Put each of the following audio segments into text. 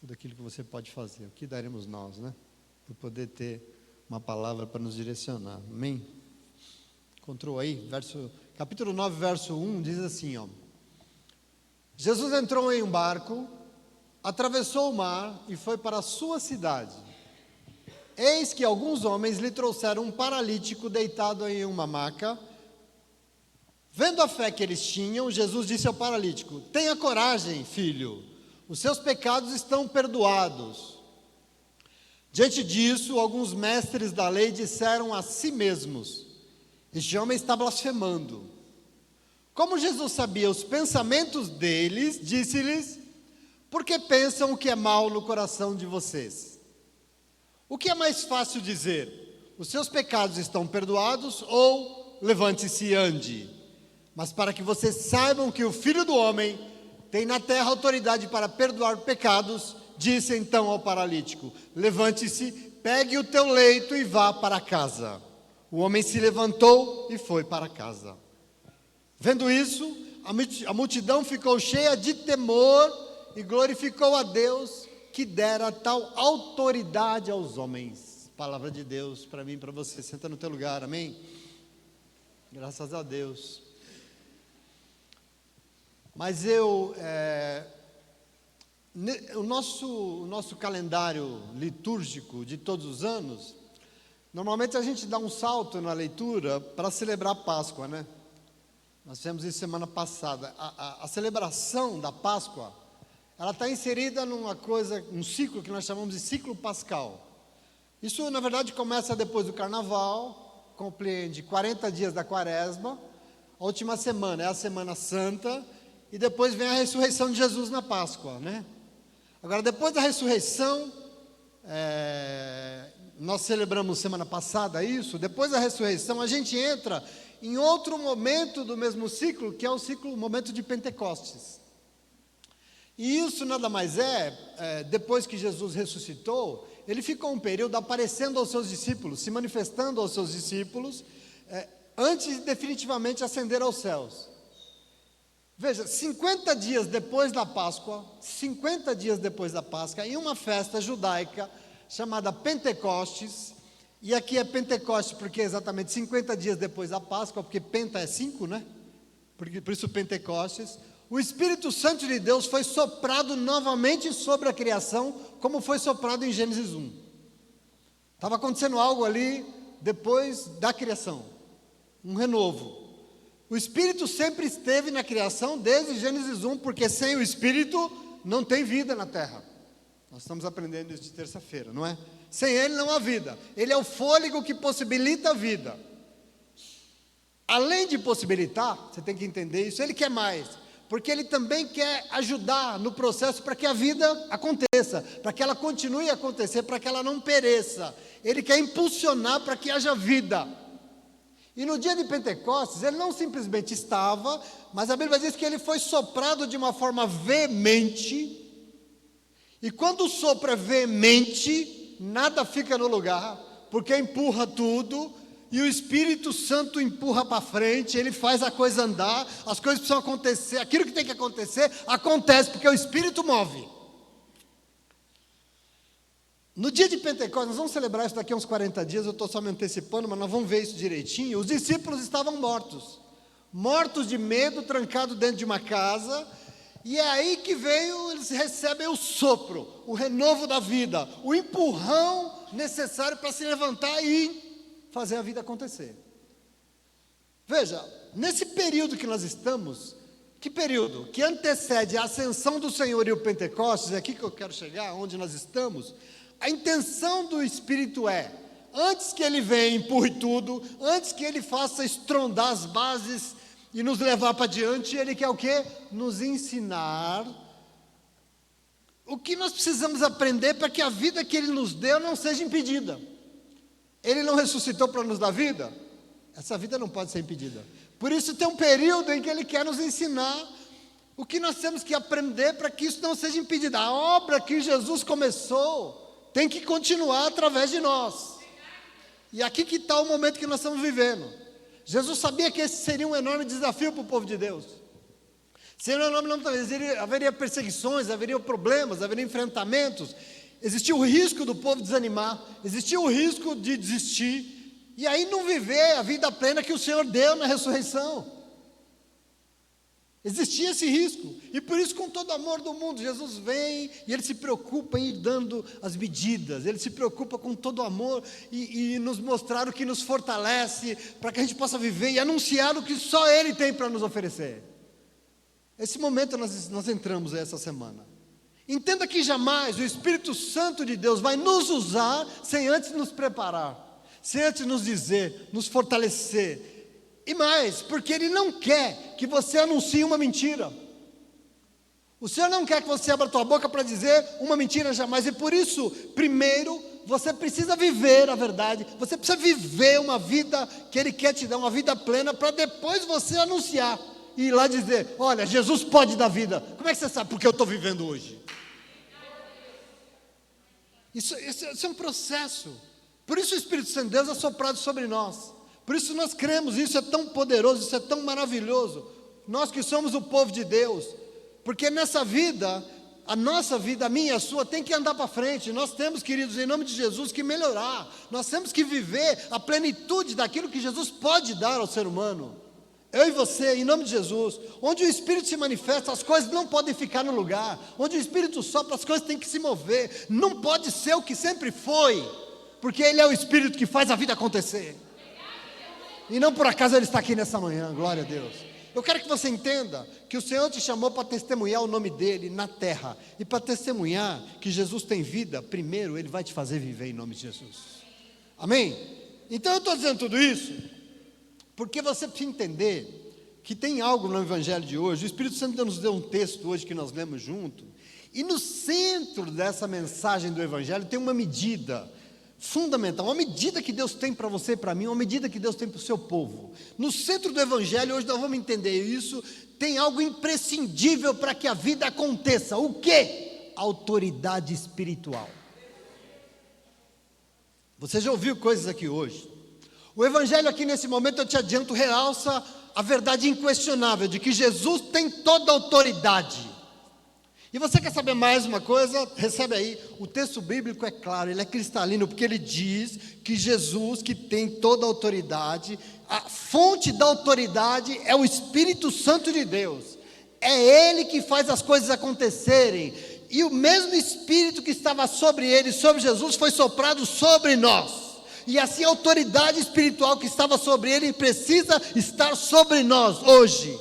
tudo aquilo que você pode fazer. O que daremos nós, né? Por poder ter uma palavra para nos direcionar. Amém? Encontrou aí? Capítulo 9, verso 1, diz assim, ó. Jesus entrou em um barco, atravessou o mar e foi para a sua cidade. Eis que alguns homens lhe trouxeram um paralítico deitado em uma maca. Vendo a fé que eles tinham, Jesus disse ao paralítico: tenha coragem, filho, os seus pecados estão perdoados. Diante disso, alguns mestres da lei disseram a si mesmos: este homem está blasfemando. Como Jesus sabia os pensamentos deles, disse-lhes: por que pensam o que é mal no coração de vocês? O que é mais fácil dizer? Os seus pecados estão perdoados, ou levante-se e ande? Mas para que vocês saibam que o Filho do Homem tem na terra autoridade para perdoar pecados, disse então ao paralítico: levante-se, pegue o teu leito e vá para casa. O homem se levantou e foi para casa. Vendo isso, a multidão ficou cheia de temor e glorificou a Deus que dera tal autoridade aos homens. Palavra de Deus para mim e para você. Senta no teu lugar, amém? Graças a Deus. Mas o nosso calendário litúrgico de todos os anos, normalmente a gente dá um salto na leitura para celebrar a Páscoa, né? Nós fizemos isso semana passada. A celebração da Páscoa, ela está inserida um ciclo que nós chamamos de ciclo pascal. Isso, na verdade, começa depois do Carnaval, compreende 40 dias da Quaresma, a última semana é a Semana Santa, e depois vem a ressurreição de Jesus na Páscoa, né? Agora, depois da ressurreição, nós celebramos semana passada isso, depois da ressurreição a gente entra em outro momento do mesmo ciclo, que é o momento de Pentecostes. E isso nada mais depois que Jesus ressuscitou, ele ficou um período aparecendo aos seus discípulos, se manifestando aos seus discípulos, antes de definitivamente ascender aos céus. Veja, 50 dias depois da Páscoa, em uma festa judaica chamada Pentecostes, e aqui é Pentecostes porque é exatamente 50 dias depois da Páscoa, porque Penta é 5, né? Por isso Pentecostes, o Espírito Santo de Deus foi soprado novamente sobre a criação, como foi soprado em Gênesis 1. Estava acontecendo algo ali depois da criação, um renovo. O Espírito sempre esteve na criação desde Gênesis 1, porque sem o Espírito não tem vida na terra. Nós estamos aprendendo isso de terça-feira, não é? Sem Ele não há vida. Ele é o fôlego que possibilita a vida. Além de possibilitar, você tem que entender isso, Ele quer mais. Porque Ele também quer ajudar no processo para que a vida aconteça, para que ela continue a acontecer, para que ela não pereça. Ele quer impulsionar para que haja vida. E no dia de Pentecostes, ele não simplesmente estava, mas a Bíblia diz que ele foi soprado de uma forma veemente. E quando o sopro é veemente, nada fica no lugar, porque empurra tudo, e o Espírito Santo empurra para frente, ele faz a coisa andar, as coisas precisam acontecer, aquilo que tem que acontecer, acontece, porque o Espírito move. No dia de Pentecostes, nós vamos celebrar isso daqui a uns 40 dias, eu estou só me antecipando, mas nós vamos ver isso direitinho. Os discípulos estavam mortos de medo, trancados dentro de uma casa, e é aí que eles recebem o sopro, o renovo da vida, o empurrão necessário para se levantar e fazer a vida acontecer. Veja, nesse período que nós estamos, que período? Que antecede a ascensão do Senhor e o Pentecostes, é aqui que eu quero chegar, onde nós estamos. A intenção do Espírito antes que Ele venha e empurre tudo, antes que Ele faça estrondar as bases e nos levar para diante, Ele quer o quê? Nos ensinar o que nós precisamos aprender para que a vida que Ele nos deu não seja impedida. Ele não ressuscitou para nos dar vida? Essa vida não pode ser impedida. Por isso tem um período em que Ele quer nos ensinar o que nós temos que aprender para que isso não seja impedido. A obra que Jesus começou tem que continuar através de nós. E aqui que está o momento que nós estamos vivendo. Jesus sabia que esse seria um enorme desafio para o povo de Deus. Sem o meu nome não haveria perseguições, haveria problemas, haveria enfrentamentos. Existia o risco do povo desanimar, existia o risco de desistir, e aí não viver a vida plena que o Senhor deu na ressurreição. Existia esse risco, e por isso, com todo o amor do mundo, Jesus vem e Ele se preocupa em ir dando as medidas, Ele se preocupa com todo o amor e nos mostrar o que nos fortalece, para que a gente possa viver e anunciar o que só Ele tem para nos oferecer. Esse momento nós entramos essa semana. Entenda que jamais o Espírito Santo de Deus vai nos usar sem antes nos preparar, sem antes nos dizer, nos fortalecer. E mais, porque Ele não quer que você anuncie uma mentira. O Senhor não quer que você abra a tua boca para dizer uma mentira jamais. E por isso, primeiro, você precisa viver a verdade. Você precisa viver uma vida que Ele quer te dar, uma vida plena, para depois você anunciar. E ir lá dizer, olha, Jesus pode dar vida. Como é que você sabe? Porque eu estou vivendo hoje. Isso é um processo. Por isso o Espírito Santo de Deus é soprado sobre nós. Por isso nós cremos, isso é tão poderoso, isso é tão maravilhoso. Nós que somos o povo de Deus. Porque nessa vida, a nossa vida, a minha e a sua, tem que andar para frente. Nós temos, queridos, em nome de Jesus, que melhorar. Nós temos que viver a plenitude daquilo que Jesus pode dar ao ser humano. Eu e você, em nome de Jesus, onde o Espírito se manifesta, as coisas não podem ficar no lugar. Onde o Espírito sopra, as coisas têm que se mover. Não pode ser o que sempre foi, porque Ele é o Espírito que faz a vida acontecer. E não por acaso Ele está aqui nessa manhã, glória a Deus. Eu quero que você entenda que o Senhor te chamou para testemunhar o nome dEle na terra. E para testemunhar que Jesus tem vida, primeiro Ele vai te fazer viver em nome de Jesus. Amém? Então eu estou dizendo tudo isso porque você precisa entender que tem algo no Evangelho de hoje. O Espírito Santo nos deu um texto hoje que nós lemos junto, e no centro dessa mensagem do Evangelho tem uma medida fundamental, uma medida que Deus tem para você e para mim, uma medida que Deus tem para o seu povo. No centro do Evangelho, hoje nós vamos entender isso, tem algo imprescindível para que a vida aconteça. O quê? Autoridade espiritual. Você já ouviu coisas aqui hoje. O Evangelho aqui nesse momento, eu te adianto, realça a verdade inquestionável de que Jesus tem toda a autoridade. E você quer saber mais uma coisa? Recebe aí, o texto bíblico é claro, ele é cristalino, porque ele diz que Jesus, que tem toda a autoridade, a fonte da autoridade é o Espírito Santo de Deus. É Ele que faz as coisas acontecerem. E o mesmo Espírito que estava sobre Ele, sobre Jesus, foi soprado sobre nós. E assim a autoridade espiritual que estava sobre Ele precisa estar sobre nós hoje.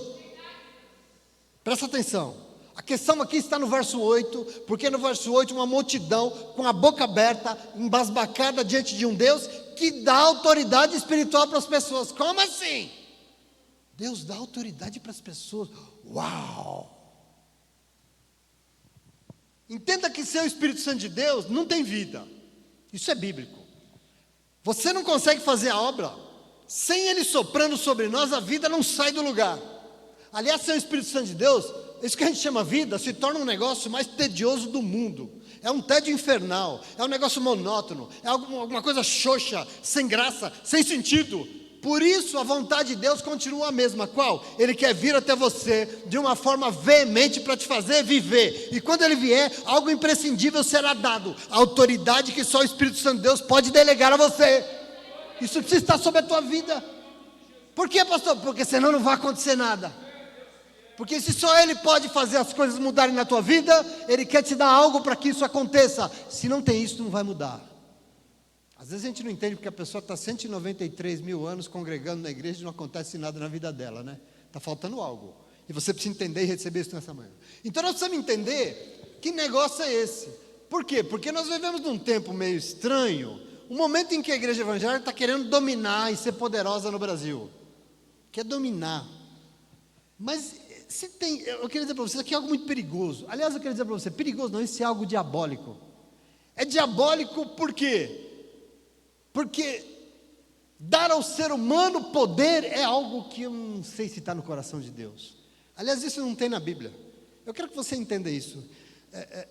Presta atenção. A questão aqui está no verso 8, porque no verso 8 uma multidão com a boca aberta, embasbacada diante de um Deus que dá autoridade espiritual para as pessoas. Como assim? Deus dá autoridade para as pessoas. Uau! Entenda que sem o Espírito Santo de Deus não tem vida. Isso é bíblico. Você não consegue fazer a obra sem Ele soprando sobre nós, a vida não sai do lugar. Aliás, sem o Espírito Santo de Deus, isso que a gente chama vida se torna um negócio mais tedioso do mundo. É um tédio infernal, é um negócio monótono, é alguma coisa xoxa, sem graça, sem sentido. Por isso a vontade de Deus continua a mesma. Qual? Ele quer vir até você de uma forma veemente para te fazer viver. E quando Ele vier, algo imprescindível será dado. A autoridade que só o Espírito Santo de Deus pode delegar a você. Isso precisa estar sobre a tua vida. Por quê, pastor? Porque senão não vai acontecer nada. Porque se só Ele pode fazer as coisas mudarem na tua vida, Ele quer te dar algo para que isso aconteça. Se não tem isso, não vai mudar. Às vezes a gente não entende porque a pessoa está 193 mil anos congregando na igreja e não acontece nada na vida dela, né? Está faltando algo. E você precisa entender e receber isso nessa manhã. Então nós precisamos entender que negócio é esse. Por quê? Porque nós vivemos num tempo meio estranho, um momento em que a igreja evangélica está querendo dominar e ser poderosa no Brasil. Quer dominar. Mas se tem, eu queria dizer para você, isso aqui é algo muito perigoso. Aliás, eu queria dizer para você, perigoso não, isso é algo diabólico. É diabólico por quê? Porque dar ao ser humano poder é algo que eu não sei se está no coração de Deus. Aliás, isso não tem na Bíblia. Eu quero que você entenda isso.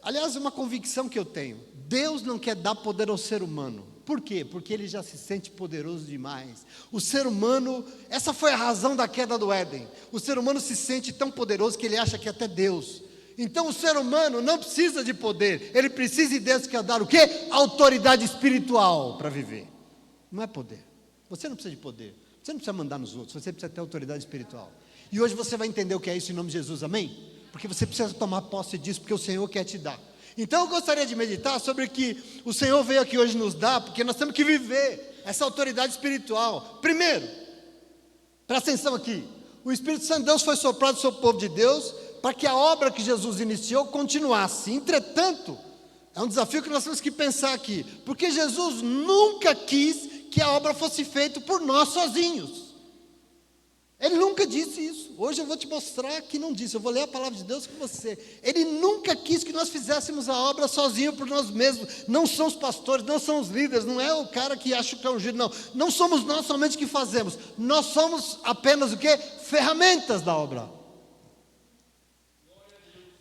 Aliás, uma convicção que eu tenho. Deus não quer dar poder ao ser humano. Por quê? Porque ele já se sente poderoso demais. O ser humano, essa foi a razão da queda do Éden. O ser humano se sente tão poderoso que ele acha que é até Deus. Então o ser humano não precisa de poder, ele precisa de Deus que é dar o quê? Autoridade espiritual para viver. Não é poder. Você não precisa de poder. Você não precisa mandar nos outros, você precisa ter autoridade espiritual. E hoje você vai entender o que é isso em nome de Jesus, amém? Porque você precisa tomar posse disso, porque o Senhor quer te dar. Então eu gostaria de meditar sobre que o Senhor veio aqui hoje nos dar, porque nós temos que viver essa autoridade espiritual. Primeiro, presta atenção aqui, o Espírito Santo de Deus foi soprado sobre o povo de Deus, para que a obra que Jesus iniciou continuasse. Entretanto, é um desafio que nós temos que pensar aqui, porque Jesus nunca quis que a obra fosse feita por nós sozinhos. Ele nunca disse isso. Hoje eu vou te mostrar que não disse. Eu vou ler a palavra de Deus com você. Ele nunca quis que nós fizéssemos a obra sozinho por nós mesmos. Não são os pastores, não são os líderes, não é o cara que acha que é ungido, não. Não somos nós somente que fazemos. Nós somos apenas o quê? Ferramentas da obra.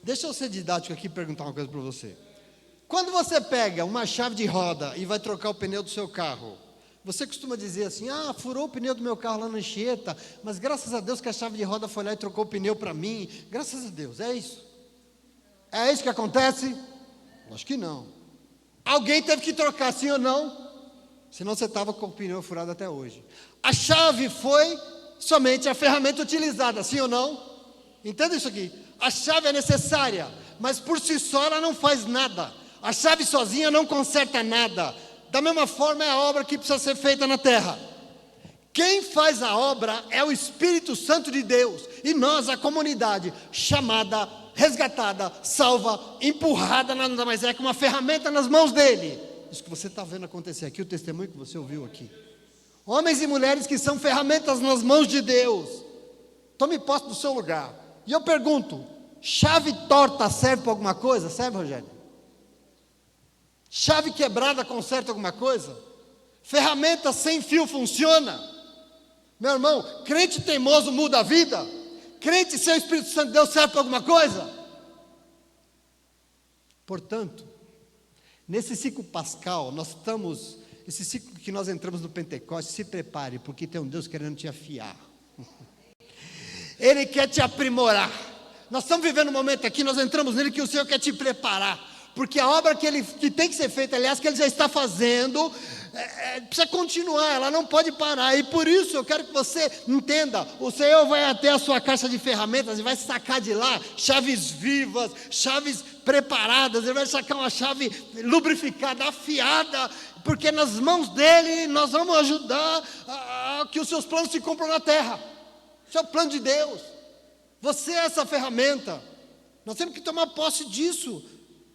Deixa eu ser didático aqui e perguntar uma coisa para você. Quando você pega uma chave de roda e vai trocar o pneu do seu carro, você costuma dizer assim, furou o pneu do meu carro lá na Anchieta, mas graças a Deus que a chave de roda foi lá e trocou o pneu para mim, graças a Deus, é isso? É isso que acontece? Acho que não. Alguém teve que trocar, sim ou não? Senão você estava com o pneu furado até hoje. A chave foi somente a ferramenta utilizada, sim ou não? Entenda isso aqui. A chave é necessária, mas por si só ela não faz nada. A chave sozinha não conserta nada. Da mesma forma é a obra que precisa ser feita na terra. Quem faz a obra é o Espírito Santo de Deus. E nós, a comunidade, chamada, resgatada, salva, empurrada, nada mais é que uma ferramenta nas mãos dele. Isso que você está vendo acontecer aqui, o testemunho que você ouviu aqui. Homens e mulheres que são ferramentas nas mãos de Deus. Tome posse do seu lugar. E eu pergunto, chave torta serve para alguma coisa? Serve, Rogério? Chave quebrada conserta alguma coisa? Ferramenta sem fio funciona? Meu irmão, crente teimoso muda a vida? Crente sem o Espírito Santo de Deus serve para alguma coisa? Portanto, nesse ciclo pascal, esse ciclo que nós entramos no Pentecostes, se prepare, porque tem um Deus querendo te afiar. Ele quer te aprimorar. Nós estamos vivendo um momento aqui, nós entramos nele que o Senhor quer te preparar. Porque a obra que tem que ser feita, aliás, que Ele já está fazendo, precisa continuar, ela não pode parar. E por isso eu quero que você entenda, o Senhor vai até a sua caixa de ferramentas e vai sacar de lá chaves vivas, chaves preparadas. Ele vai sacar uma chave lubrificada, afiada, porque nas mãos dEle nós vamos ajudar a que os seus planos se cumpram na terra. Esse é o plano de Deus. Você é essa ferramenta. Nós temos que tomar posse disso.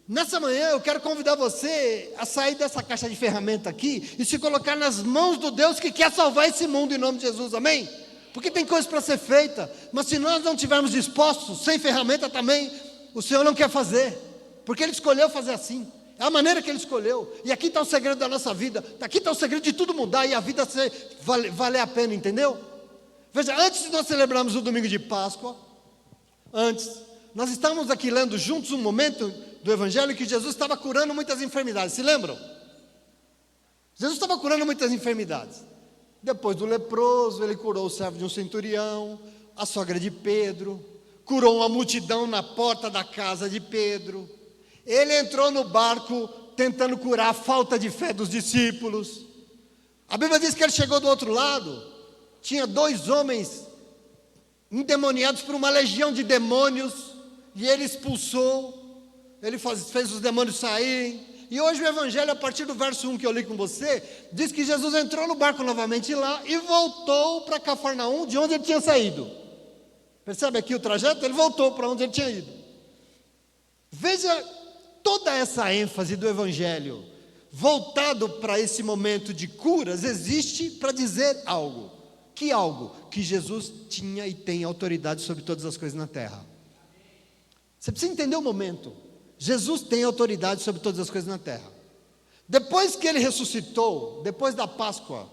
Nessa manhã eu quero convidar você a sair dessa caixa de ferramenta aqui e se colocar nas mãos do Deus que quer salvar esse mundo em nome de Jesus, amém? Porque tem coisas para ser feita, mas se nós não estivermos dispostos, sem ferramenta também, o Senhor não quer fazer, porque Ele escolheu fazer assim, é a maneira que Ele escolheu. E aqui está o segredo da nossa vida, aqui está o segredo de tudo mudar e a vida valer a pena, entendeu? Veja, antes de nós celebrarmos o domingo de Páscoa, nós estávamos aqui lendo juntos um momento do Evangelho que Jesus estava curando muitas enfermidades, se lembram? Jesus estava curando muitas enfermidades. Depois do leproso, Ele curou o servo de um centurião, a sogra de Pedro, curou uma multidão na porta da casa de Pedro. Ele entrou no barco tentando curar a falta de fé dos discípulos. A Bíblia diz que Ele chegou do outro lado, tinha 2 homens endemoniados por uma legião de demônios, e Ele expulsou. Ele fez os demônios saírem. E hoje o Evangelho, a partir do verso 1 que eu li com você, diz que Jesus entrou no barco novamente lá e voltou para Cafarnaum, de onde ele tinha saído. Percebe aqui o trajeto? Ele voltou para onde ele tinha ido. Veja toda essa ênfase do Evangelho, voltado para esse momento de curas, existe para dizer algo. Que algo? Que Jesus tinha e tem autoridade sobre todas as coisas na terra. Você precisa entender o momento. Jesus tem autoridade sobre todas as coisas na terra. Depois que Ele ressuscitou, depois da Páscoa,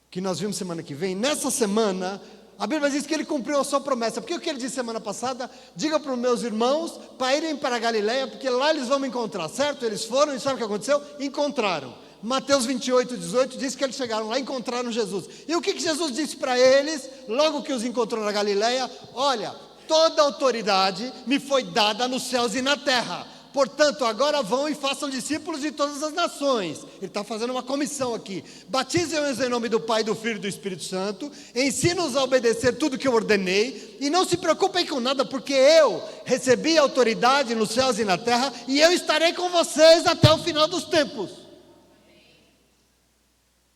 que nós vimos semana que vem, nessa semana, a Bíblia diz que Ele cumpriu a sua promessa. Porque o que Ele disse semana passada? Diga para os meus irmãos para irem para a Galileia, porque lá eles vão me encontrar, certo? Eles foram e sabe o que aconteceu? Encontraram. Mateus 28, 18 diz que eles chegaram lá e encontraram Jesus. E o que Jesus disse para eles, logo que os encontrou na Galileia? Olha, toda autoridade me foi dada nos céus e na terra. Portanto, agora vão e façam discípulos de todas as nações. Ele está fazendo uma comissão aqui. Batizem-os em nome do Pai, do Filho e do Espírito Santo. Ensinem-os a obedecer tudo que eu ordenei. E não se preocupem com nada, porque eu recebi autoridade nos céus e na terra. E eu estarei com vocês até o final dos tempos.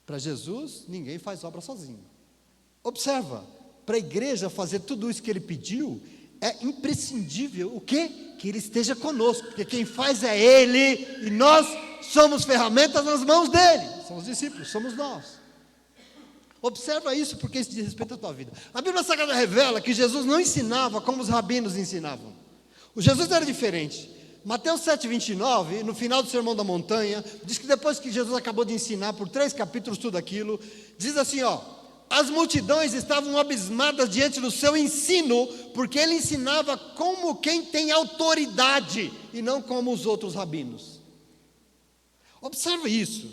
Para Jesus, ninguém faz obra sozinho. Observa, para a igreja fazer tudo isso que ele pediu, é imprescindível o quê? Que ele esteja conosco, porque quem faz é ele, e nós somos ferramentas nas mãos dele. São os discípulos, somos nós. Observa isso, porque isso diz respeito à tua vida. A Bíblia Sagrada revela que Jesus não ensinava como os rabinos ensinavam. O Jesus era diferente. Mateus 7,29, no final do Sermão da Montanha, diz que depois que Jesus acabou de ensinar por 3 capítulos tudo aquilo, diz assim, as multidões estavam abismadas diante do seu ensino, porque ele ensinava como quem tem autoridade, e não como os outros rabinos. Observe isso.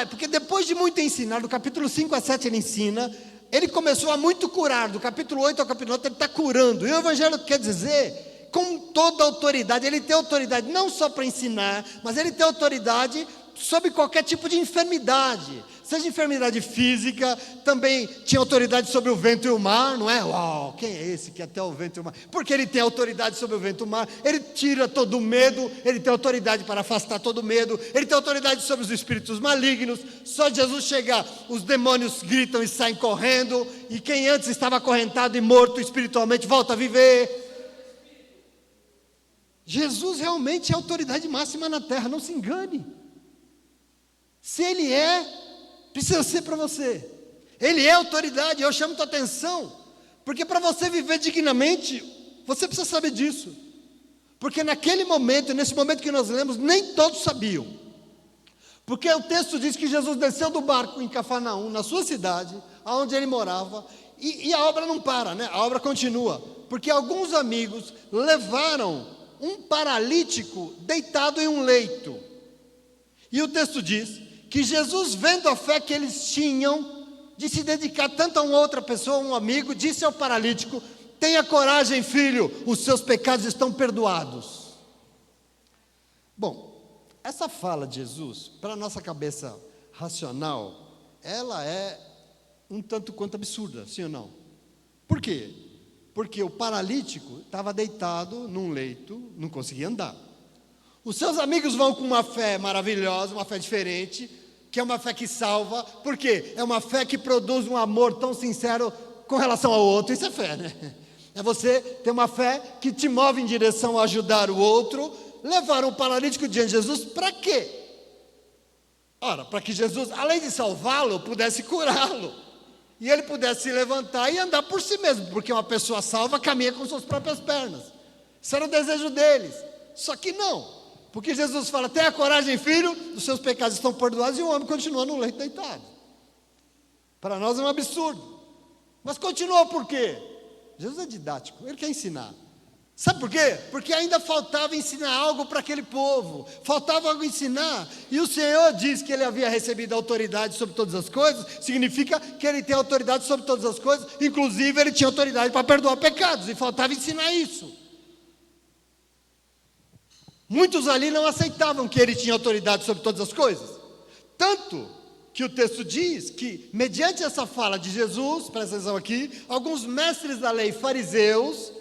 Porque depois de muito ensinar, do capítulo 5 a 7 ele ensina, ele começou a muito curar, do capítulo 8 ao capítulo 9 ele está curando, e o Evangelho quer dizer, com toda autoridade, ele tem autoridade não só para ensinar, mas ele tem autoridade sobre qualquer tipo de enfermidade, seja enfermidade física, também tinha autoridade sobre o vento e o mar, não é? Uau, quem é esse que até o vento e o mar? Porque ele tem autoridade sobre o vento e o mar, ele tira todo o medo, ele tem autoridade para afastar todo o medo, ele tem autoridade sobre os espíritos malignos. Só Jesus chegar, os demônios gritam e saem correndo, e quem antes estava acorrentado e morto espiritualmente volta a viver. Jesus realmente é a autoridade máxima na terra, não se engane. Se ele precisa ser para você. Ele é autoridade, eu chamo tua atenção, porque para você viver dignamente, você precisa saber disso. Porque naquele momento, nesse momento que nós lemos, nem todos sabiam. Porque o texto diz que Jesus desceu do barco em Cafarnaum, na sua cidade, onde ele morava, e a obra não para, né? A obra continua, porque alguns amigos levaram um paralítico deitado em um leito. E o texto diz que Jesus, vendo a fé que eles tinham de se dedicar tanto a uma outra pessoa, um amigo, disse ao paralítico: tenha coragem, filho, os seus pecados estão perdoados. Bom, essa fala de Jesus, para a nossa cabeça racional, ela é um tanto quanto absurda, sim ou não? Por quê? Porque o paralítico estava deitado num leito, não conseguia andar. Os seus amigos vão com uma fé maravilhosa, uma fé diferente, que é uma fé que salva. Por quê? É uma fé que produz um amor tão sincero com relação ao outro. Isso é fé, né? É você ter uma fé que te move em direção a ajudar o outro. Levaram o paralítico diante de Jesus para quê? Ora, para que Jesus, além de salvá-lo, pudesse curá-lo. E ele pudesse se levantar e andar por si mesmo, porque uma pessoa salva caminha com suas próprias pernas. Isso era o desejo deles. Só que não, porque Jesus fala: tenha coragem, filho, os seus pecados estão perdoados, e o homem continua no leito deitado. Para nós é um absurdo. Mas continuou por quê? Jesus é didático, ele quer ensinar. Sabe por quê? Porque ainda faltava ensinar algo para aquele povo, faltava algo ensinar, e o Senhor diz que ele havia recebido autoridade sobre todas as coisas, significa que ele tem autoridade sobre todas as coisas, inclusive ele tinha autoridade para perdoar pecados, e faltava ensinar isso. Muitos ali não aceitavam que ele tinha autoridade sobre todas as coisas, tanto que o texto diz que, mediante essa fala de Jesus, presta atenção aqui, alguns mestres da lei, fariseus,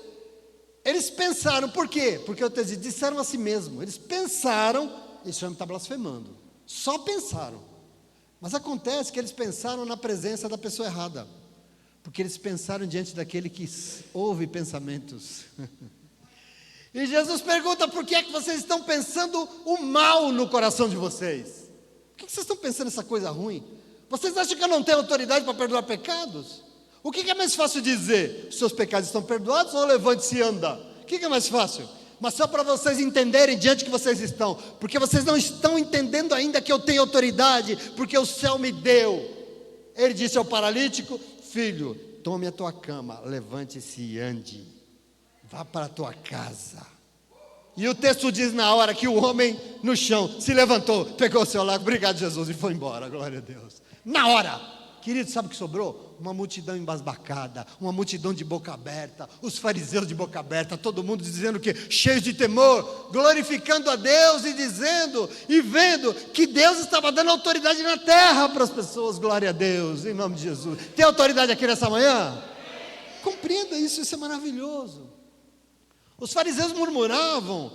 eles pensaram, por quê? Porque o texto diz, disseram a si mesmo, eles pensaram, esse homem está blasfemando, só pensaram, mas acontece que eles pensaram na presença da pessoa errada, porque eles pensaram diante daquele que ouve pensamentos. E Jesus pergunta: por que é que vocês estão pensando o mal no coração de vocês? Por que vocês estão pensando essa coisa ruim? Vocês acham que eu não tenho autoridade para perdoar pecados? O que é mais fácil dizer? Os seus pecados estão perdoados, ou levante-se e anda? O que é mais fácil? Mas só para vocês entenderem diante que vocês estão, porque vocês não estão entendendo ainda que eu tenho autoridade, porque o céu me deu. Ele disse ao paralítico: filho, tome a tua cama, levante-se e ande, vá para a tua casa. E o texto diz na hora que o homem no chão se levantou, pegou o seu lago, obrigado Jesus, e foi embora, glória a Deus. Na hora. Querido, sabe o que sobrou? Uma multidão embasbacada, uma multidão de boca aberta, os fariseus de boca aberta, todo mundo dizendo que cheios de temor, glorificando a Deus e dizendo e vendo que Deus estava dando autoridade na terra para as pessoas, glória a Deus, em nome de Jesus. Tem autoridade aqui nessa manhã? Compreenda isso, isso é maravilhoso. Os fariseus murmuravam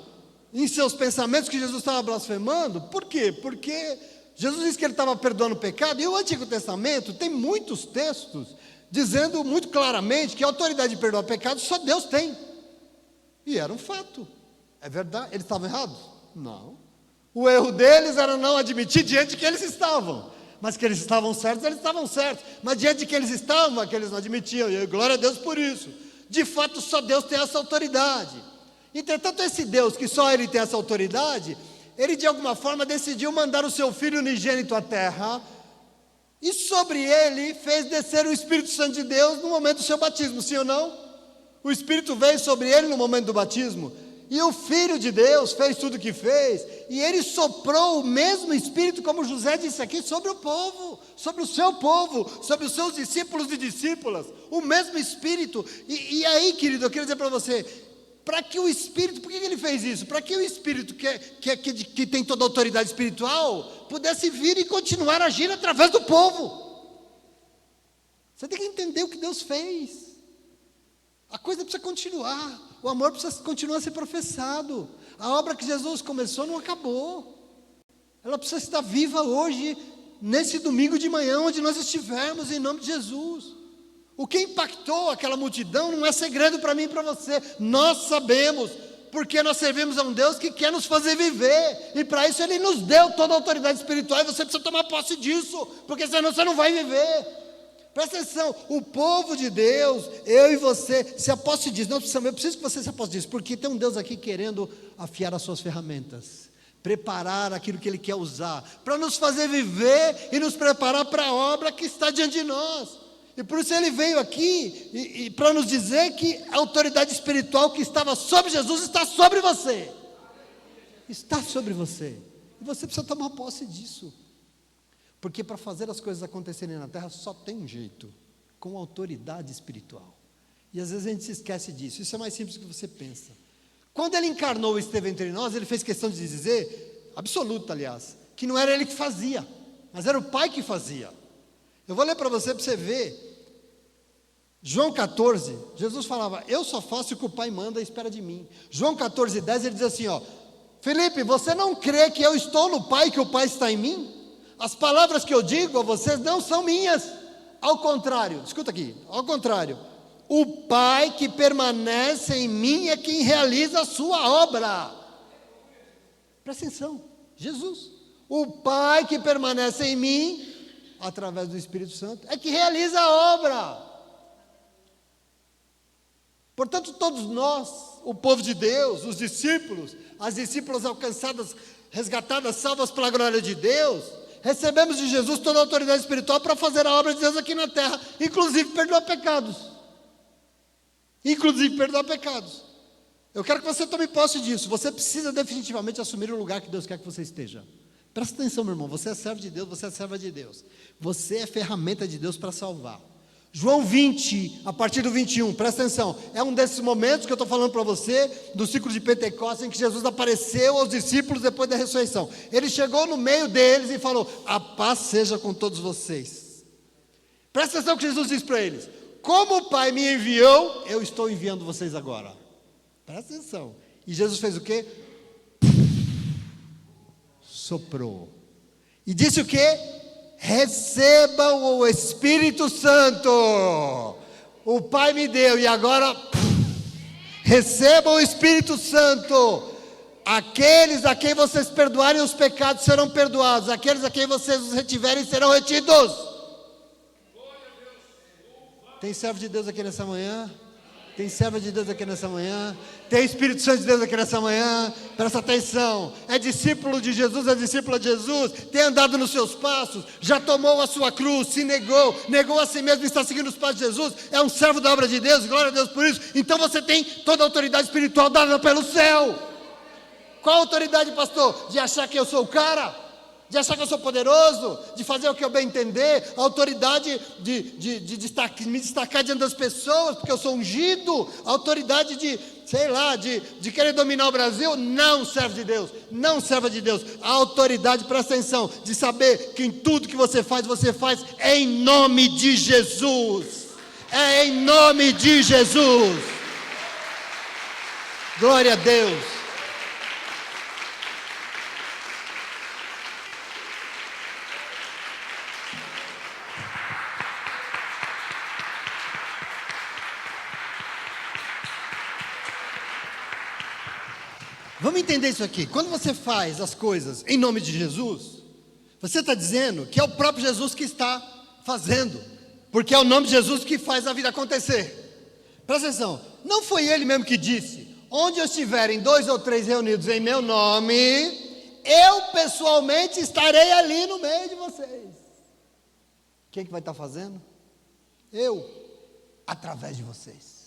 em seus pensamentos que Jesus estava blasfemando, por quê? Porque Jesus disse que ele estava perdoando o pecado, e o Antigo Testamento tem muitos textos dizendo muito claramente que a autoridade de perdoar pecado só Deus tem. E era um fato. É verdade? Eles estavam errados? Não. O erro deles era não admitir diante de que eles estavam. Mas que eles estavam certos, eles estavam certos. Mas diante de que eles estavam, que eles não admitiam. E glória a Deus por isso. De fato, só Deus tem essa autoridade. Entretanto, esse Deus, que só Ele tem essa autoridade, Ele de alguma forma decidiu mandar o seu Filho unigênito à terra, e sobre Ele fez descer o Espírito Santo de Deus no momento do seu batismo, sim ou não? O Espírito veio sobre Ele no momento do batismo, e o Filho de Deus fez tudo o que fez, e Ele soprou o mesmo Espírito, como José disse aqui, sobre o povo, sobre o seu povo, sobre os seus discípulos e discípulas, o mesmo Espírito. E aí, querido, eu quero dizer para você, para que o Espírito, por que ele fez isso? Para que o Espírito, que tem toda a autoridade espiritual, pudesse vir e continuar agindo através do povo. Você tem que entender o que Deus fez. A coisa precisa continuar, o amor precisa continuar a ser professado. A obra que Jesus começou não acabou. Ela precisa estar viva hoje, nesse domingo de manhã, onde nós estivermos, em nome de Jesus. O que impactou aquela multidão não é segredo para mim e para você. Nós sabemos, porque nós servimos a um Deus que quer nos fazer viver. E para isso Ele nos deu toda a autoridade espiritual. E você precisa tomar posse disso, porque senão você não vai viver. Presta atenção, o povo de Deus, eu e você, se aposte disso. Não, eu preciso que você se aposte disso, porque tem um Deus aqui querendo afiar as suas ferramentas, preparar aquilo que Ele quer usar, para nos fazer viver e nos preparar para a obra que está diante de nós. E por isso Ele veio aqui e para nos dizer que a autoridade espiritual que estava sobre Jesus está sobre você. Está sobre você. E você precisa tomar posse disso. Porque para fazer as coisas acontecerem na terra só tem um jeito, com autoridade espiritual. E às vezes a gente se esquece disso. Isso é mais simples do que você pensa. Quando Ele encarnou e esteve entre nós, Ele fez questão de dizer, absoluta aliás, que não era Ele que fazia, mas era o Pai que fazia. Eu vou ler para você ver. João 14, Jesus falava, eu só faço o que o Pai manda e espera de mim. João 14, 10, ele diz assim, Felipe, você não crê que eu estou no Pai e que o Pai está em mim? As palavras que eu digo a vocês não são minhas. Ao contrário, escuta aqui, ao contrário, o Pai que permanece em mim é quem realiza a sua obra. Presta atenção, Jesus. O Pai que permanece em mim, através do Espírito Santo, é que realiza a obra. Portanto, todos nós, o povo de Deus, os discípulos, as discípulas alcançadas, resgatadas, salvas pela glória de Deus, recebemos de Jesus toda a autoridade espiritual para fazer a obra de Deus aqui na terra, inclusive perdoar pecados. Inclusive perdoar pecados. Eu quero que você tome posse disso. Você precisa definitivamente assumir o lugar que Deus quer que você esteja. Presta atenção, meu irmão, você é servo de Deus, você é serva de Deus. Você é ferramenta de Deus para salvar. João 20, a partir do 21, presta atenção, é um desses momentos que eu estou falando para você, do ciclo de Pentecostes, em que Jesus apareceu aos discípulos depois da ressurreição. Ele chegou no meio deles e falou, a paz seja com todos vocês. Presta atenção que Jesus disse para eles, como o Pai me enviou, eu estou enviando vocês agora. Presta atenção. E Jesus fez o quê? Soprou. E disse o quê? Recebam o Espírito Santo. O Pai me deu e agora recebam o Espírito Santo. Aqueles a quem vocês perdoarem os pecados serão perdoados. Aqueles a quem vocês os retiverem serão retidos. Tem servo de Deus aqui nessa manhã? Tem serva de Deus aqui nessa manhã? Tem Espírito Santo de Deus aqui nessa manhã? Presta atenção, é discípulo de Jesus, é discípula de Jesus, tem andado nos seus passos, já tomou a sua cruz, se negou a si mesmo e está seguindo os passos de Jesus, é um servo da obra de Deus, glória a Deus por isso. Então você tem toda a autoridade espiritual dada pelo céu. Qual a autoridade, pastor? De achar que eu sou o cara? De achar que eu sou poderoso? De fazer o que eu bem entender? A autoridade de me destacar diante das pessoas, porque eu sou ungido? A autoridade de querer dominar o Brasil? Não serve de Deus, não serve de Deus. A autoridade, presta atenção, de saber que em tudo que você faz em nome de Jesus. É em nome de Jesus. Glória a Deus. Vamos entender isso aqui. Quando você faz as coisas em nome de Jesus, você está dizendo que é o próprio Jesus que está fazendo, porque é o nome de Jesus que faz a vida acontecer. Presta atenção, não foi Ele mesmo que disse: onde estiverem 2 ou 3 reunidos em meu nome, eu pessoalmente estarei ali no meio de vocês. Quem que vai estar fazendo? Eu, através de vocês.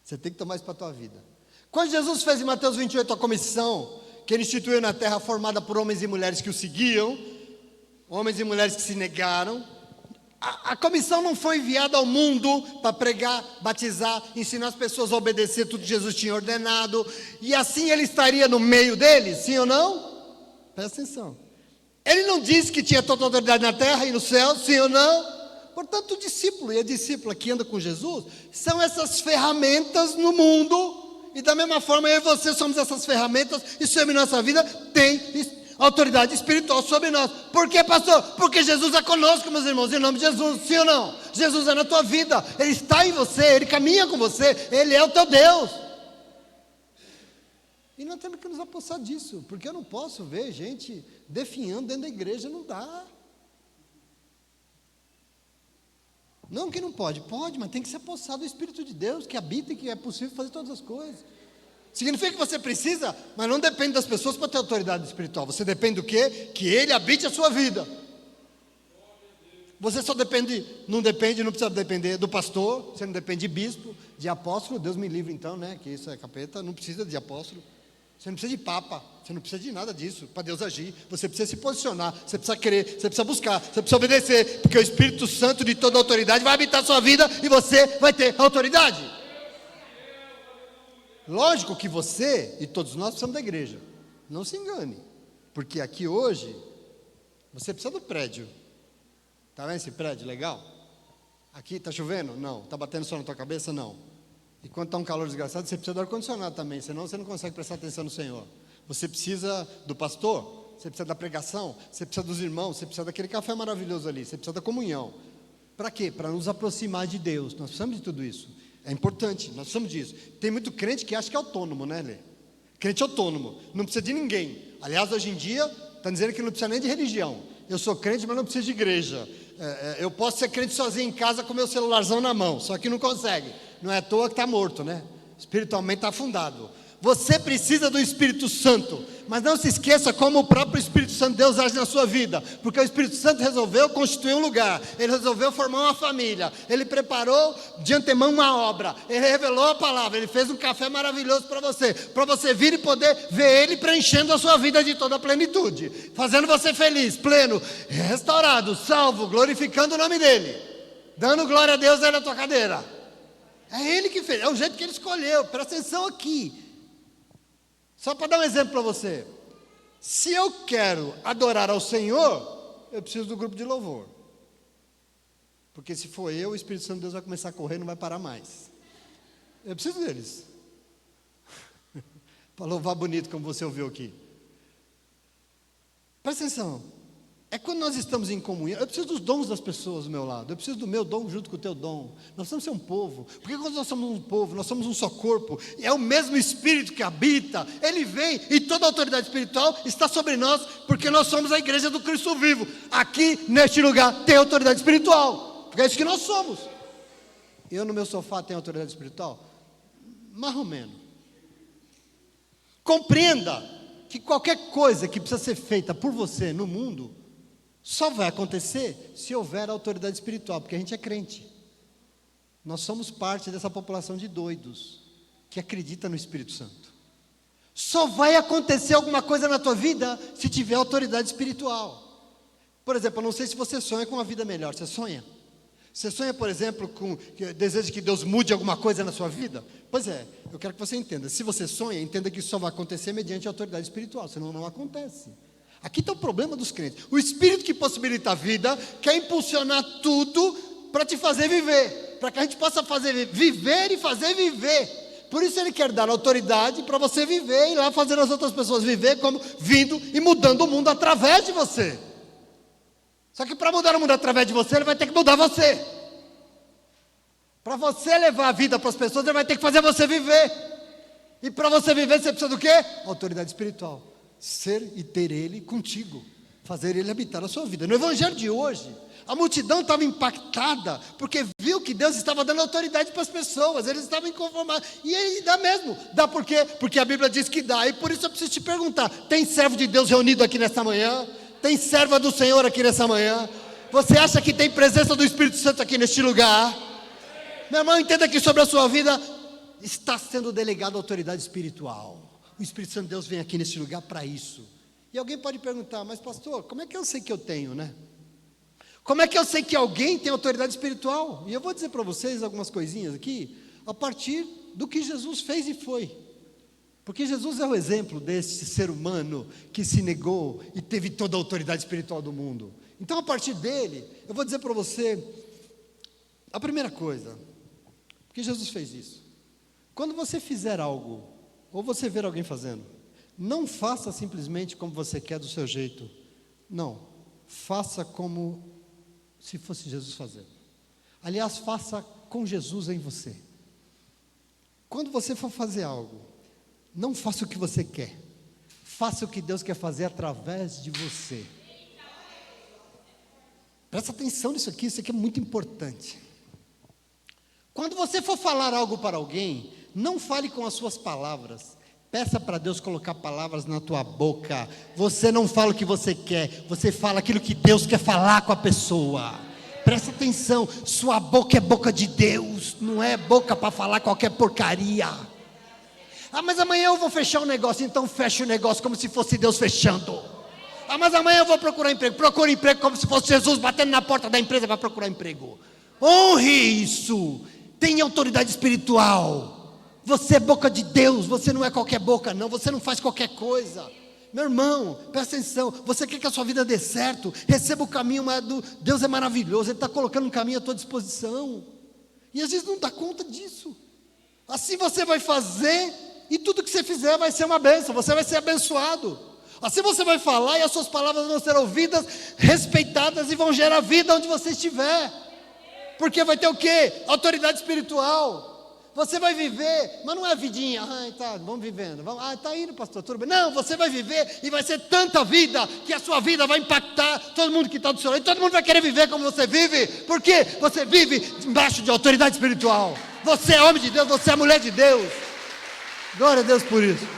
Você tem que tomar isso para a tua vida. Quando Jesus fez em Mateus 28 a comissão que Ele instituiu na terra, formada por homens e mulheres que o seguiam, homens e mulheres que se negaram, a comissão não foi enviada ao mundo para pregar, batizar, ensinar as pessoas a obedecer tudo que Jesus tinha ordenado, e assim Ele estaria no meio deles, sim ou não? Presta atenção. Ele não disse que tinha toda a autoridade na terra e no céu, sim ou não? Portanto, o discípulo e a discípula que anda com Jesus são essas ferramentas no mundo, e da mesma forma eu e você somos essas ferramentas, e sobre nossa vida tem autoridade espiritual sobre nós. Por quê, pastor? Porque Jesus é conosco, meus irmãos, em nome de Jesus, sim ou não? Jesus é na tua vida, Ele está em você, Ele caminha com você, Ele é o teu Deus. E nós temos que nos apossar disso, porque eu não posso ver gente definhando dentro da igreja, não dá. Não que não pode, pode, mas tem que se apossar do Espírito de Deus, que habita e que é possível fazer todas as coisas. Significa que você precisa, mas não depende das pessoas para ter autoridade espiritual. Você depende do quê? Que Ele habite a sua vida. Você só depende, não precisa depender do pastor, você não depende de bispo, de apóstolo, Deus me livre então, né? Que isso é capeta, não precisa de apóstolo. Você não precisa de papa, você não precisa de nada disso para Deus agir. Você precisa se posicionar, você precisa querer, você precisa buscar, você precisa obedecer, porque o Espírito Santo de toda autoridade vai habitar a sua vida e você vai ter autoridade. Lógico que você e todos nós precisamos da igreja, não se engane, porque aqui hoje você precisa do prédio. Está vendo esse prédio legal? Aqui está chovendo? Não. Está batendo sol na tua cabeça? Não. E quando está um calor desgraçado, você precisa do ar-condicionado também, senão você não consegue prestar atenção no Senhor. Você precisa do pastor, você precisa da pregação, você precisa dos irmãos, você precisa daquele café maravilhoso ali, você precisa da comunhão. Para quê? Para nos aproximar de Deus. Nós precisamos de tudo isso. É importante, nós precisamos disso. Tem muito crente que acha que é autônomo, né, Lê? Crente autônomo, não precisa de ninguém. Aliás, hoje em dia, está dizendo que não precisa nem de religião. Eu sou crente, mas não preciso de igreja. Eu posso ser crente sozinho em casa com meu celularzão na mão, só que não consegue. Não é à toa que está morto, né? Espiritualmente está afundado. Você precisa do Espírito Santo, mas não se esqueça como o próprio Espírito Santo de Deus age na sua vida, porque o Espírito Santo resolveu constituir um lugar, Ele resolveu formar uma família, Ele preparou de antemão uma obra, Ele revelou a palavra, Ele fez um café maravilhoso para você vir e poder ver Ele preenchendo a sua vida de toda a plenitude, fazendo você feliz, pleno, restaurado, salvo, glorificando o nome dEle, dando glória a Deus aí na tua cadeira. É Ele que fez, é o jeito que Ele escolheu. Presta atenção aqui. Só para dar um exemplo para você. Se eu quero adorar ao Senhor, eu preciso do grupo de louvor. Porque se for eu, o Espírito Santo de Deus vai começar a correr e não vai parar mais. Eu preciso deles. Para louvar bonito, como você ouviu aqui. Presta atenção. É quando nós estamos em comunhão. Eu preciso dos dons das pessoas do meu lado. Eu preciso do meu dom junto com o teu dom. Nós precisamos ser um povo. Porque quando nós somos um povo, nós somos um só corpo. É o mesmo Espírito que habita. Ele vem e toda a autoridade espiritual está sobre nós. Porque nós somos a igreja do Cristo vivo. Aqui, neste lugar, tem autoridade espiritual. Porque é isso que nós somos. Eu no meu sofá tenho autoridade espiritual? Mais ou menos. Compreenda que qualquer coisa que precisa ser feita por você no mundo só vai acontecer se houver autoridade espiritual, porque a gente é crente. Nós somos parte dessa população de doidos. que acredita no Espírito Santo. Só vai acontecer alguma coisa na tua vida se tiver autoridade espiritual. Por exemplo, eu não sei se você sonha com uma vida melhor. Você sonha? Você sonha, por exemplo, com desejo que Deus mude alguma coisa na sua vida? Pois é, eu quero que você entenda. Se você sonha, entenda que isso só vai acontecer mediante a autoridade espiritual, senão não acontece. Aqui está o problema dos crentes. O Espírito que possibilita a vida quer impulsionar tudo para te fazer viver, para que a gente possa fazer viver e fazer viver. Por isso ele quer dar autoridade para você viver e ir lá fazer as outras pessoas viver como vindo e mudando o mundo através de você. Só que para mudar o mundo através de você, ele vai ter que mudar você. Para você levar a vida para as pessoas, ele vai ter que fazer você viver. E para você viver, você precisa do quê? Autoridade espiritual. Ser e ter ele contigo. Fazer ele habitar a sua vida. No evangelho de hoje, a multidão estava impactada, porque viu que Deus estava dando autoridade para as pessoas. Eles estavam inconformados. E ele dá mesmo. Dá por quê? Porque a Bíblia diz que dá. E por isso eu preciso te perguntar: tem servo de Deus reunido aqui nesta manhã? Tem serva do Senhor aqui nessa manhã? Você acha que tem presença do Espírito Santo aqui neste lugar? Meu irmão, entenda que sobre a sua vida está sendo delegada autoridade espiritual. O Espírito Santo de Deus vem aqui neste lugar para isso. E alguém pode perguntar: mas pastor, como é que eu sei que eu tenho, né? Como é que eu sei que alguém tem autoridade espiritual? E eu vou dizer para vocês algumas coisinhas aqui, a partir do que Jesus fez e foi. Porque Jesus é o exemplo desse ser humano que se negou e teve toda a autoridade espiritual do mundo. Então, a partir dele, eu vou dizer para você a primeira coisa, porque Jesus fez isso. Quando você fizer algo, ou você ver alguém fazendo, não faça simplesmente como você quer do seu jeito. Não, faça como se fosse Jesus fazendo. Aliás, faça com Jesus em você. Quando você for fazer algo, não faça o que você quer, faça o que Deus quer fazer através de você. Presta atenção nisso aqui, isso aqui é muito importante. Quando você for falar algo para alguém, não fale com as suas palavras, peça para Deus colocar palavras na tua boca. Você não fala o que você quer, você fala aquilo que Deus quer falar com a pessoa. Presta atenção, sua boca é boca de Deus, não é boca para falar qualquer porcaria. Ah, mas amanhã eu vou fechar um negócio, então fecha o negócio como se fosse Deus fechando. Ah, mas amanhã eu vou procurar emprego, procura emprego como se fosse Jesus batendo na porta da empresa para procurar emprego. Honre isso, tenha autoridade espiritual. Você é boca de Deus, você não é qualquer boca não, você não faz qualquer coisa. Meu irmão, presta atenção, você quer que a sua vida dê certo, receba o caminho do Deus é maravilhoso, Ele está colocando um caminho à tua disposição. E às vezes não dá conta disso. Assim você vai fazer, e tudo que você fizer vai ser uma bênção, você vai ser abençoado. Assim você vai falar e as suas palavras vão ser ouvidas, respeitadas e vão gerar vida onde você estiver. Porque vai ter o quê? Autoridade espiritual. Você vai viver, mas não é vidinha, tá, vamos vivendo, está indo pastor, tudo bem. Não, você vai viver e vai ser tanta vida, que a sua vida vai impactar todo mundo que está do seu lado, e todo mundo vai querer viver como você vive, porque você vive embaixo de autoridade espiritual. Você é homem de Deus, você é mulher de Deus. Glória a Deus por isso.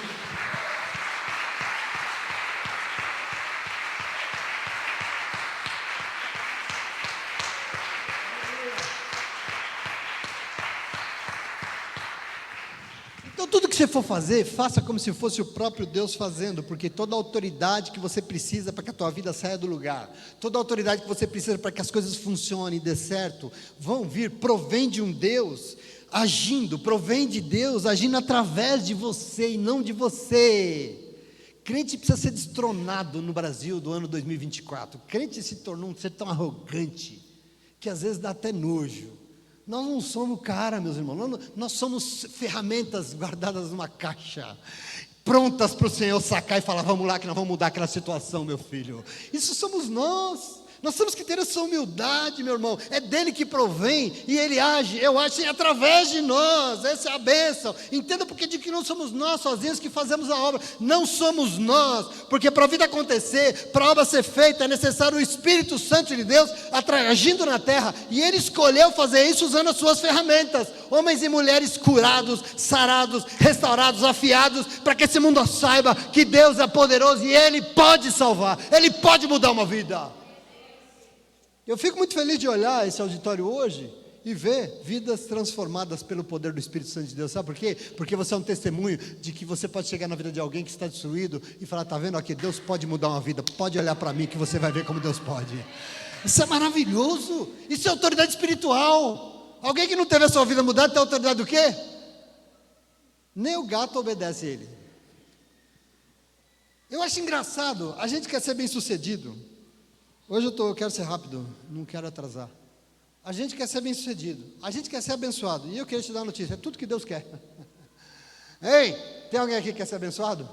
Então tudo que você for fazer, faça como se fosse o próprio Deus fazendo, porque toda a autoridade que você precisa para que a tua vida saia do lugar, toda a autoridade que você precisa para que as coisas funcionem e dê certo, provém de um Deus agindo, provém de Deus agindo através de você e não de você. Crente precisa ser destronado no Brasil do ano 2024. Crente se tornou um ser tão arrogante que às vezes dá até nojo. Nós não somos cara, meus irmãos, nós somos ferramentas guardadas numa caixa, prontas para o Senhor sacar e falar: vamos lá que nós vamos mudar aquela situação, meu filho. Isso somos nós. Nós temos que ter essa humildade, meu irmão. É dele que provém e ele age, eu acho, através de nós. Essa é a bênção. Entenda porque de que não somos nós sozinhos que fazemos a obra. Não somos nós, porque para a vida acontecer, para a obra ser feita, é necessário o Espírito Santo de Deus agindo na terra. E ele escolheu fazer isso usando as suas ferramentas. Homens e mulheres curados, sarados, restaurados, afiados, para que esse mundo saiba que Deus é poderoso e Ele pode salvar, Ele pode mudar uma vida. Eu fico muito feliz de olhar esse auditório hoje e ver vidas transformadas pelo poder do Espírito Santo de Deus. Sabe por quê? Porque você é um testemunho de que você pode chegar na vida de alguém que está destruído e falar: está vendo aqui, Deus pode mudar uma vida, pode olhar para mim que você vai ver como Deus pode. Isso é maravilhoso, isso é autoridade espiritual. Alguém que não teve a sua vida mudada tem autoridade do quê? Nem o gato obedece a ele. Eu acho engraçado, a gente quer ser bem sucedido. Hoje eu quero ser rápido, não quero atrasar. A gente quer ser bem sucedido, a gente quer ser abençoado. E eu queria te dar uma notícia: é tudo que Deus quer. Ei, tem alguém aqui que quer ser abençoado?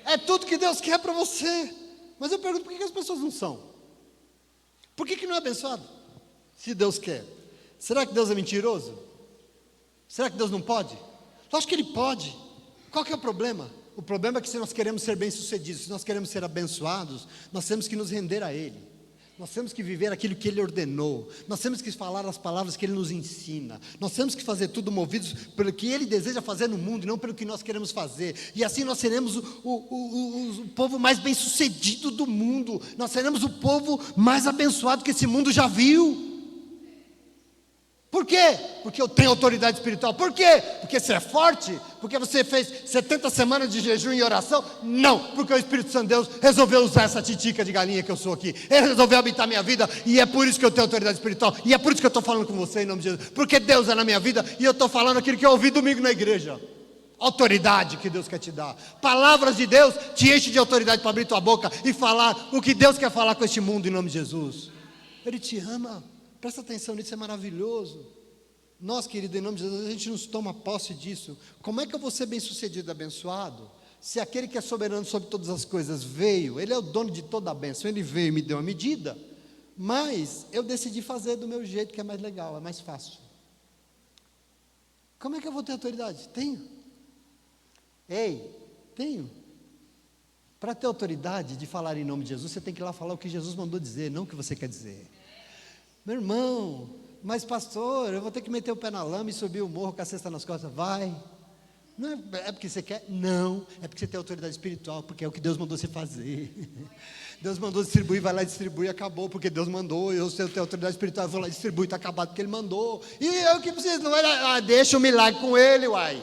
É tudo que Deus quer para você. Mas eu pergunto, por que as pessoas não são? Por que não é abençoado? Se Deus quer. Será que Deus é mentiroso? Será que Deus não pode? Eu acho que Ele pode. Qual que é o problema? O problema é que se nós queremos ser bem-sucedidos, se nós queremos ser abençoados, nós temos que nos render a Ele. Nós temos que viver aquilo que Ele ordenou. Nós temos que falar as palavras que Ele nos ensina. Nós temos que fazer tudo movidos pelo que Ele deseja fazer no mundo e não pelo que nós queremos fazer. E assim nós seremos o povo mais bem-sucedido do mundo. Nós seremos o povo mais abençoado que esse mundo já viu. Por quê? Porque eu tenho autoridade espiritual. Por quê? Porque você é forte? Porque você fez 70 semanas de jejum e oração? Não, porque o Espírito Santo de Deus resolveu usar essa titica de galinha que eu sou aqui. Ele resolveu habitar minha vida e é por isso que eu tenho autoridade espiritual. E é por isso que eu estou falando com você em nome de Jesus. Porque Deus é na minha vida e eu estou falando aquilo que eu ouvi domingo na igreja. Autoridade que Deus quer te dar. Palavras de Deus te enchem de autoridade para abrir tua boca e falar o que Deus quer falar com este mundo em nome de Jesus. Ele te ama. Presta atenção nisso, é maravilhoso. Nós, querido, em nome de Jesus, a gente nos toma posse disso. Como é que eu vou ser bem-sucedido, abençoado? Se aquele que é soberano sobre todas as coisas veio, Ele é o dono de toda a bênção, Ele veio e me deu uma medida, mas eu decidi fazer do meu jeito, que é mais legal, é mais fácil. Como é que eu vou ter autoridade? Tenho. Ei, tenho. Para ter autoridade de falar em nome de Jesus, você tem que ir lá falar o que Jesus mandou dizer, não o que você quer dizer. Meu irmão, mas pastor, eu vou ter que meter o pé na lama e subir o morro com a cesta nas costas. Vai. Não é porque você quer? Não, é porque você tem autoridade espiritual, porque é o que Deus mandou você fazer. Deus mandou distribuir, vai lá e distribui, acabou, porque Deus mandou. Eu tenho autoridade espiritual, eu vou lá e distribuir, está acabado porque Ele mandou. E eu que preciso, não vai deixa o milagre com Ele, uai.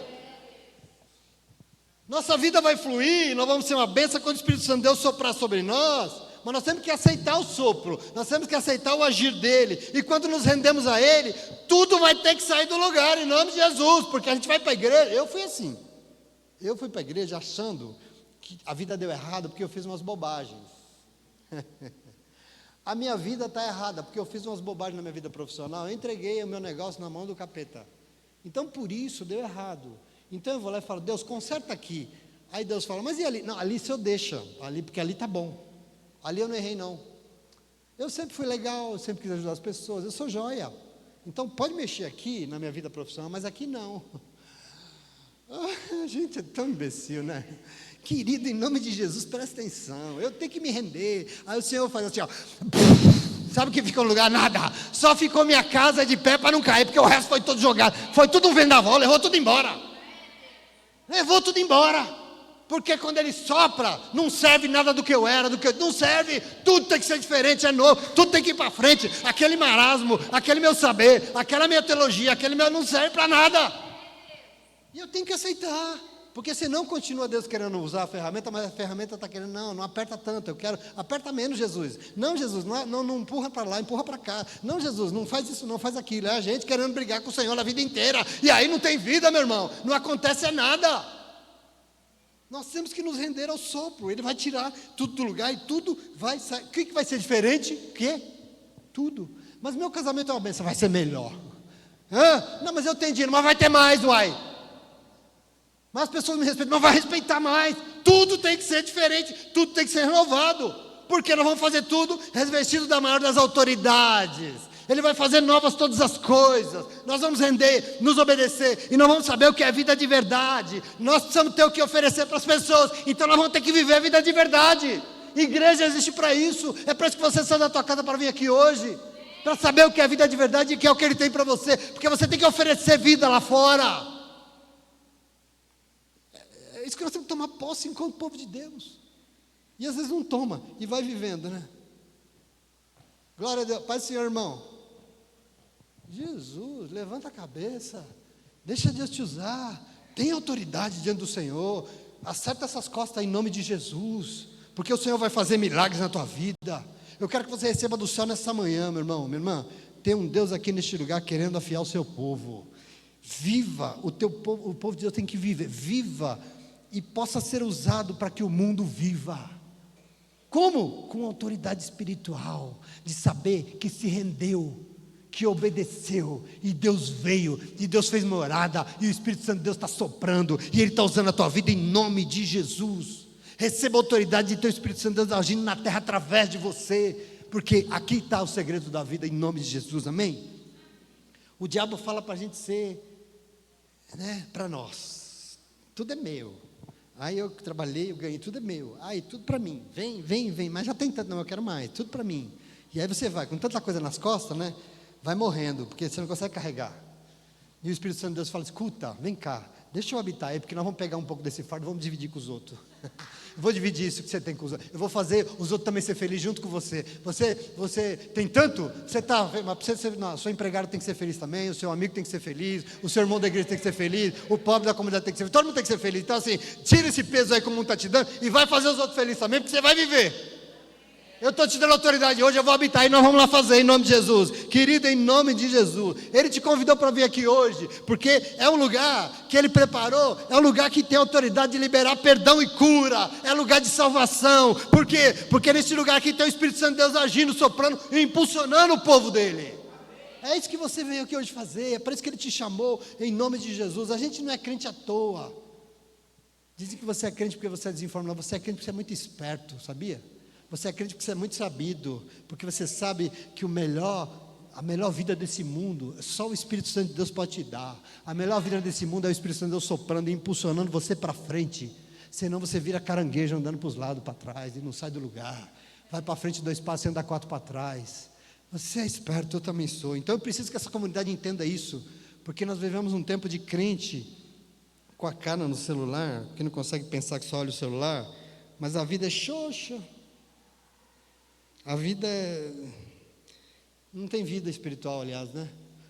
Nossa vida vai fluir, nós vamos ser uma bênção quando o Espírito Santo de Deus soprar sobre nós. Mas nós temos que aceitar o sopro, nós temos que aceitar o agir dele, e quando nos rendemos a ele, tudo vai ter que sair do lugar, em nome de Jesus, porque a gente vai para a igreja. Eu fui assim, eu fui para a igreja achando que a vida deu errado, porque eu fiz umas bobagens. A minha vida está errada, porque eu fiz umas bobagens na minha vida profissional, eu entreguei o meu negócio na mão do capeta, então por isso deu errado. Então eu vou lá e falo: Deus, conserta aqui. Aí Deus fala: mas e ali? Não, ali o Senhor deixa, ali, porque ali está bom. Ali eu não errei não. Eu sempre fui legal, eu sempre quis ajudar as pessoas, eu sou joia. Então pode mexer aqui na minha vida profissional, mas aqui não. A gente é tão imbecil, né? Querido, em nome de Jesus, presta atenção, eu tenho que me render. Aí o Senhor faz assim, ó. Sabe o que ficou no lugar? Nada. Só ficou minha casa de pé para não cair, porque o resto foi todo jogado. Foi tudo um vendaval, levou tudo embora. Levou tudo embora. Porque quando Ele sopra, não serve nada do que eu era, não serve, tudo tem que ser diferente, é novo, tudo tem que ir para frente. Aquele marasmo, aquele meu saber, aquela minha teologia, aquele meu não serve para nada. E eu tenho que aceitar, porque senão continua Deus querendo usar a ferramenta, mas a ferramenta está querendo, não aperta tanto, eu quero, aperta menos, Jesus. Não, Jesus, não empurra para lá, empurra para cá. Não, Jesus, não faz isso, não faz aquilo. É a gente querendo brigar com o Senhor a vida inteira, e aí não tem vida, meu irmão, não acontece nada. Nós temos que nos render ao sopro. Ele vai tirar tudo do lugar e tudo vai sair. O que vai ser diferente? O quê? Tudo. Mas meu casamento é uma bênção, vai ser melhor. Não, mas eu tenho dinheiro, mas vai ter mais, uai. Mas as pessoas me respeitam, mas vai respeitar mais. Tudo tem que ser diferente, tudo tem que ser renovado. Porque nós vamos fazer tudo revestido da maior das autoridades. Ele vai fazer novas todas as coisas. Nós vamos render, nos obedecer, e nós vamos saber o que é vida de verdade. Nós precisamos ter o que oferecer para as pessoas, então nós vamos ter que viver a vida de verdade. Igreja existe para isso. É para isso que você saiu da tua casa para vir aqui hoje, para saber o que é a vida de verdade e o que é o que Ele tem para você, porque você tem que oferecer vida lá fora. É isso que nós temos que tomar posse enquanto povo de Deus, e às vezes não toma, e vai vivendo, né? Glória a Deus. Pai do Senhor, irmão. Jesus, levanta a cabeça, deixa Deus te usar, tem autoridade diante do Senhor, acerta essas costas em nome de Jesus, porque o Senhor vai fazer milagres na tua vida. Eu quero que você receba do céu nessa manhã, meu irmão, minha irmã. Tem um Deus aqui neste lugar querendo afiar o seu povo. Viva, o teu povo, o povo de Deus tem que viver, viva e possa ser usado para que o mundo viva. Como? Com autoridade espiritual, de saber que se rendeu, que obedeceu, e Deus veio, e Deus fez morada, e o Espírito Santo de Deus está soprando, e Ele está usando a tua vida em nome de Jesus. Receba a autoridade de ter o Espírito Santo de Deus agindo na terra através de você, porque aqui está o segredo da vida em nome de Jesus, amém? O diabo fala para a gente ser, para nós, tudo é meu. Aí eu trabalhei, eu ganhei, tudo é meu. Aí tudo para mim, vem, mas já tem tanto, não, eu quero mais, tudo para mim. E aí você vai, com tanta coisa nas costas, vai morrendo, porque você não consegue carregar. E o Espírito Santo de Deus fala, escuta, vem cá, deixa eu habitar aí, porque nós vamos pegar um pouco desse fardo, vamos dividir com os outros. Eu vou dividir isso que você tem com os outros. Eu vou fazer os outros também ser felizes junto com você. Você tem tanto, você está, mas seu empregado tem que ser feliz também, o seu amigo tem que ser feliz, o seu irmão da igreja tem que ser feliz, o pobre da comunidade tem que ser feliz, todo mundo tem que ser feliz. Então assim, tira esse peso aí como o mundo está te dando e vai fazer os outros felizes também, porque você vai viver. Eu estou te dando autoridade, hoje eu vou habitar e nós vamos lá fazer em nome de Jesus. Querido, em nome de Jesus. Ele te convidou para vir aqui hoje, porque é um lugar que Ele preparou, é um lugar que tem autoridade de liberar perdão e cura, é lugar de salvação. Por quê? Porque nesse lugar aqui tem o Espírito Santo de Deus agindo, soprando e impulsionando o povo dele. É isso que você veio aqui hoje fazer, é para isso que Ele te chamou, em nome de Jesus. A gente não é crente à toa. Dizem que você é crente porque você é desinformado, você é crente porque você é muito esperto, sabia? Você acredita que você é muito sabido, porque você sabe que a melhor vida desse mundo, só o Espírito Santo de Deus pode te dar. A melhor vida desse mundo é o Espírito Santo de Deus soprando e impulsionando você para frente. Senão você vira caranguejo andando para os lados, para trás, e não sai do lugar. Vai para frente 2 passos e anda 4 para trás. Você é esperto, eu também sou. Então eu preciso que essa comunidade entenda isso, porque nós vivemos um tempo de crente com a cara no celular, que não consegue pensar que só olha o celular, mas a vida é xoxa. A vida não tem vida espiritual, aliás,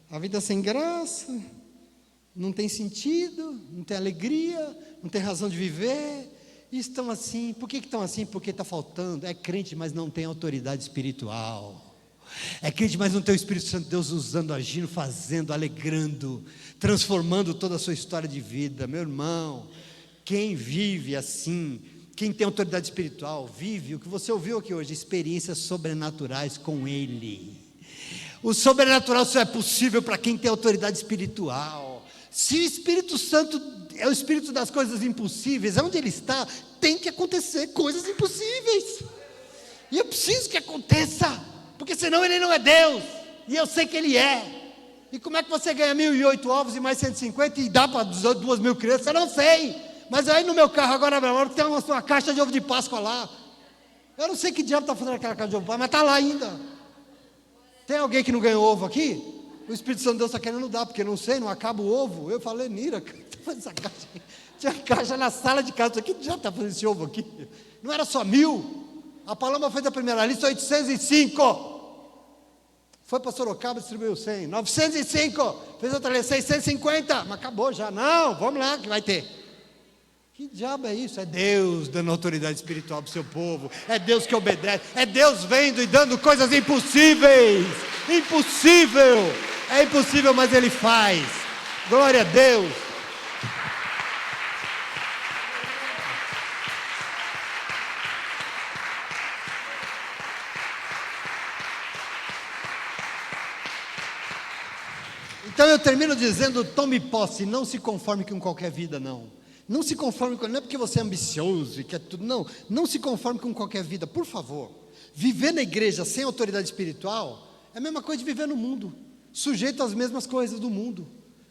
A vida é sem graça, não tem sentido, não tem alegria, não tem razão de viver. E estão assim, por que estão assim? Porque está faltando, é crente, mas não tem autoridade espiritual. É crente, mas não tem o Espírito Santo de Deus usando, agindo, fazendo, alegrando, transformando toda a sua história de vida. Meu irmão, quem vive assim, quem tem autoridade espiritual, vive o que você ouviu aqui hoje, experiências sobrenaturais com Ele. O sobrenatural só é possível para quem tem autoridade espiritual. Se o Espírito Santo é o Espírito das coisas impossíveis, onde Ele está, tem que acontecer coisas impossíveis. E eu preciso que aconteça, porque senão Ele não é Deus, e eu sei que Ele é. E como é que você ganha 1.008 ovos e mais 150 e dá para 2.000 crianças? Eu não sei. Mas aí no meu carro agora tem uma caixa de ovo de Páscoa lá. Eu não sei que diabo está fazendo aquela caixa de ovo de Páscoa, mas está lá ainda. Tem alguém que não ganhou ovo aqui? O Espírito Santo de Deus está querendo dar, porque não sei, não acaba o ovo. Eu falei, Nira, o que está fazendo essa caixa? Tinha caixa na sala de casa, que diabo está fazendo esse ovo aqui? Não era só 1.000. A Paloma fez a primeira lista, 805. Foi para Sorocaba, distribuiu 100. 905. Fez outra lista, 650. Mas acabou já. Não, vamos lá que vai ter. Que diabo é isso? É Deus dando autoridade espiritual para o seu povo. É Deus que obedece. É Deus vendo e dando coisas impossíveis. Impossível. É impossível, mas Ele faz. Glória a Deus. Então eu termino dizendo, tome posse, não se conforme com qualquer vida, não. Não se conforme com, não é porque você é ambicioso e quer tudo, não se conforme com qualquer vida, por favor. Viver na igreja sem autoridade espiritual é a mesma coisa de viver no mundo, sujeito às mesmas coisas do mundo,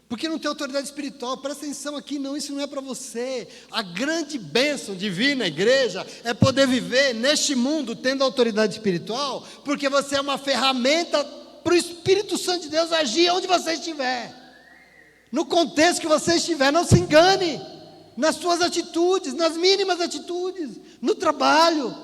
porque não tem autoridade espiritual. Presta atenção aqui, não, isso não é para você. A grande bênção de vir na igreja é poder viver neste mundo tendo autoridade espiritual, porque você é uma ferramenta para o Espírito Santo de Deus agir onde você estiver, no contexto que você estiver. Não se engane nas suas atitudes, nas mínimas atitudes, no trabalho,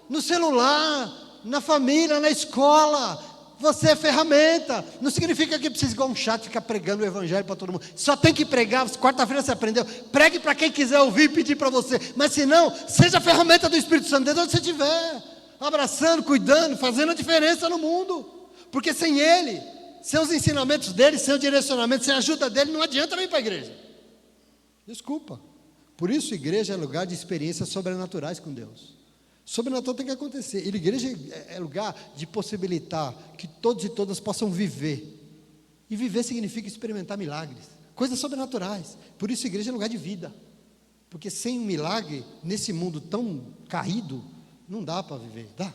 no celular, na família, na escola. Você é ferramenta. Não significa que precisa igual um chato ficar pregando o evangelho para todo mundo. Só tem que pregar. Quarta-feira você aprendeu. Pregue para quem quiser ouvir e pedir para você. Mas se não, seja a ferramenta do Espírito Santo desde onde você estiver. Abraçando, cuidando, fazendo a diferença no mundo. Porque sem Ele, sem os ensinamentos dele, sem o direcionamento, sem a ajuda dele, não adianta vir para a igreja. Desculpa. Por isso, igreja é lugar de experiências sobrenaturais com Deus. Sobrenatural tem que acontecer. E a igreja é lugar de possibilitar que todos e todas possam viver. E viver significa experimentar milagres, coisas sobrenaturais. Por isso a igreja é lugar de vida. Porque sem um milagre, nesse mundo tão caído, não dá para viver, dá?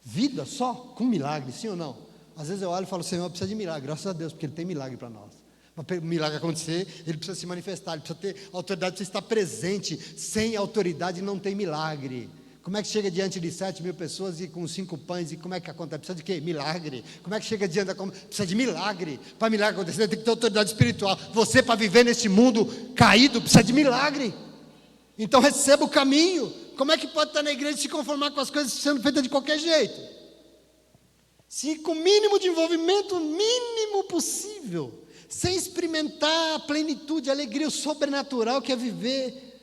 Vida só com milagre, sim ou não? Às vezes eu olho e falo, Senhor, precisa de milagre, graças a Deus, porque Ele tem milagre para nós. Para o milagre acontecer, Ele precisa se manifestar, Ele precisa ter autoridade, precisa estar presente. Sem autoridade não tem milagre. Como é que chega diante de 7.000 pessoas e com 5 pães, e como é que acontece? Precisa de quê? Milagre. Como é que chega diante da comunidade? Precisa de milagre. Para milagre acontecer, tem que ter autoridade espiritual. Você, para viver nesse mundo caído, precisa de milagre. Então receba o caminho. Como é que pode estar na igreja e se conformar com as coisas sendo feitas de qualquer jeito? Se com o mínimo de envolvimento, o mínimo possível, sem experimentar a plenitude, a alegria, o sobrenatural que é viver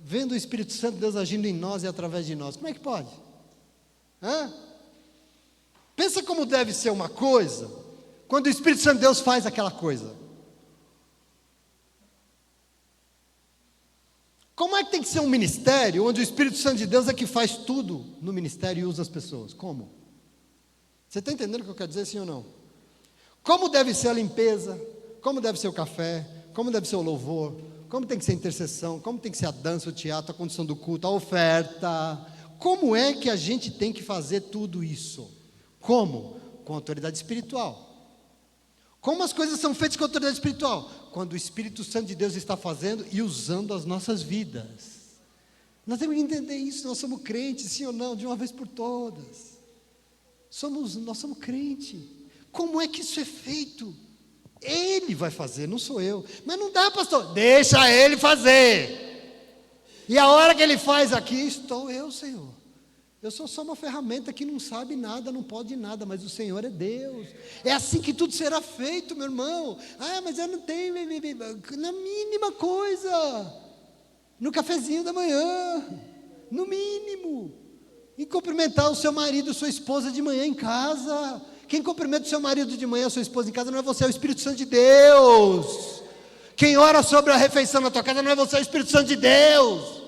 vendo o Espírito Santo, Deus agindo em nós e através de nós. Como é que pode? Pensa como deve ser uma coisa quando o Espírito Santo de Deus faz aquela coisa. Como é que tem que ser um ministério onde o Espírito Santo de Deus é que faz tudo no ministério e usa as pessoas? Como? Você está entendendo o que eu quero dizer, sim ou não? Como deve ser a limpeza? Como deve ser o café? Como deve ser o louvor? Como tem que ser a intercessão? Como tem que ser a dança, o teatro, a condução do culto, a oferta? Como é que a gente tem que fazer tudo isso? Como? Com autoridade espiritual. Como as coisas são feitas com autoridade espiritual? Quando o Espírito Santo de Deus está fazendo e usando as nossas vidas. Nós temos que entender isso. Nós somos crentes, sim ou não, de uma vez por todas. Nós somos crentes. Como é que isso é feito? Ele vai fazer, não sou eu. Mas não dá, pastor. Deixa Ele fazer. E a hora que Ele faz aqui, estou eu, Senhor. Eu sou só uma ferramenta que não sabe nada, não pode nada, mas o Senhor é Deus. É assim que tudo será feito, meu irmão. Mas eu não tenho, na mínima coisa. No cafezinho da manhã, no mínimo. E cumprimentar o seu marido, sua esposa de manhã em casa. Quem cumprimenta o seu marido de manhã, a sua esposa em casa, não é você, é o Espírito Santo de Deus. Quem ora sobre a refeição na tua casa não é você, é o Espírito Santo de Deus.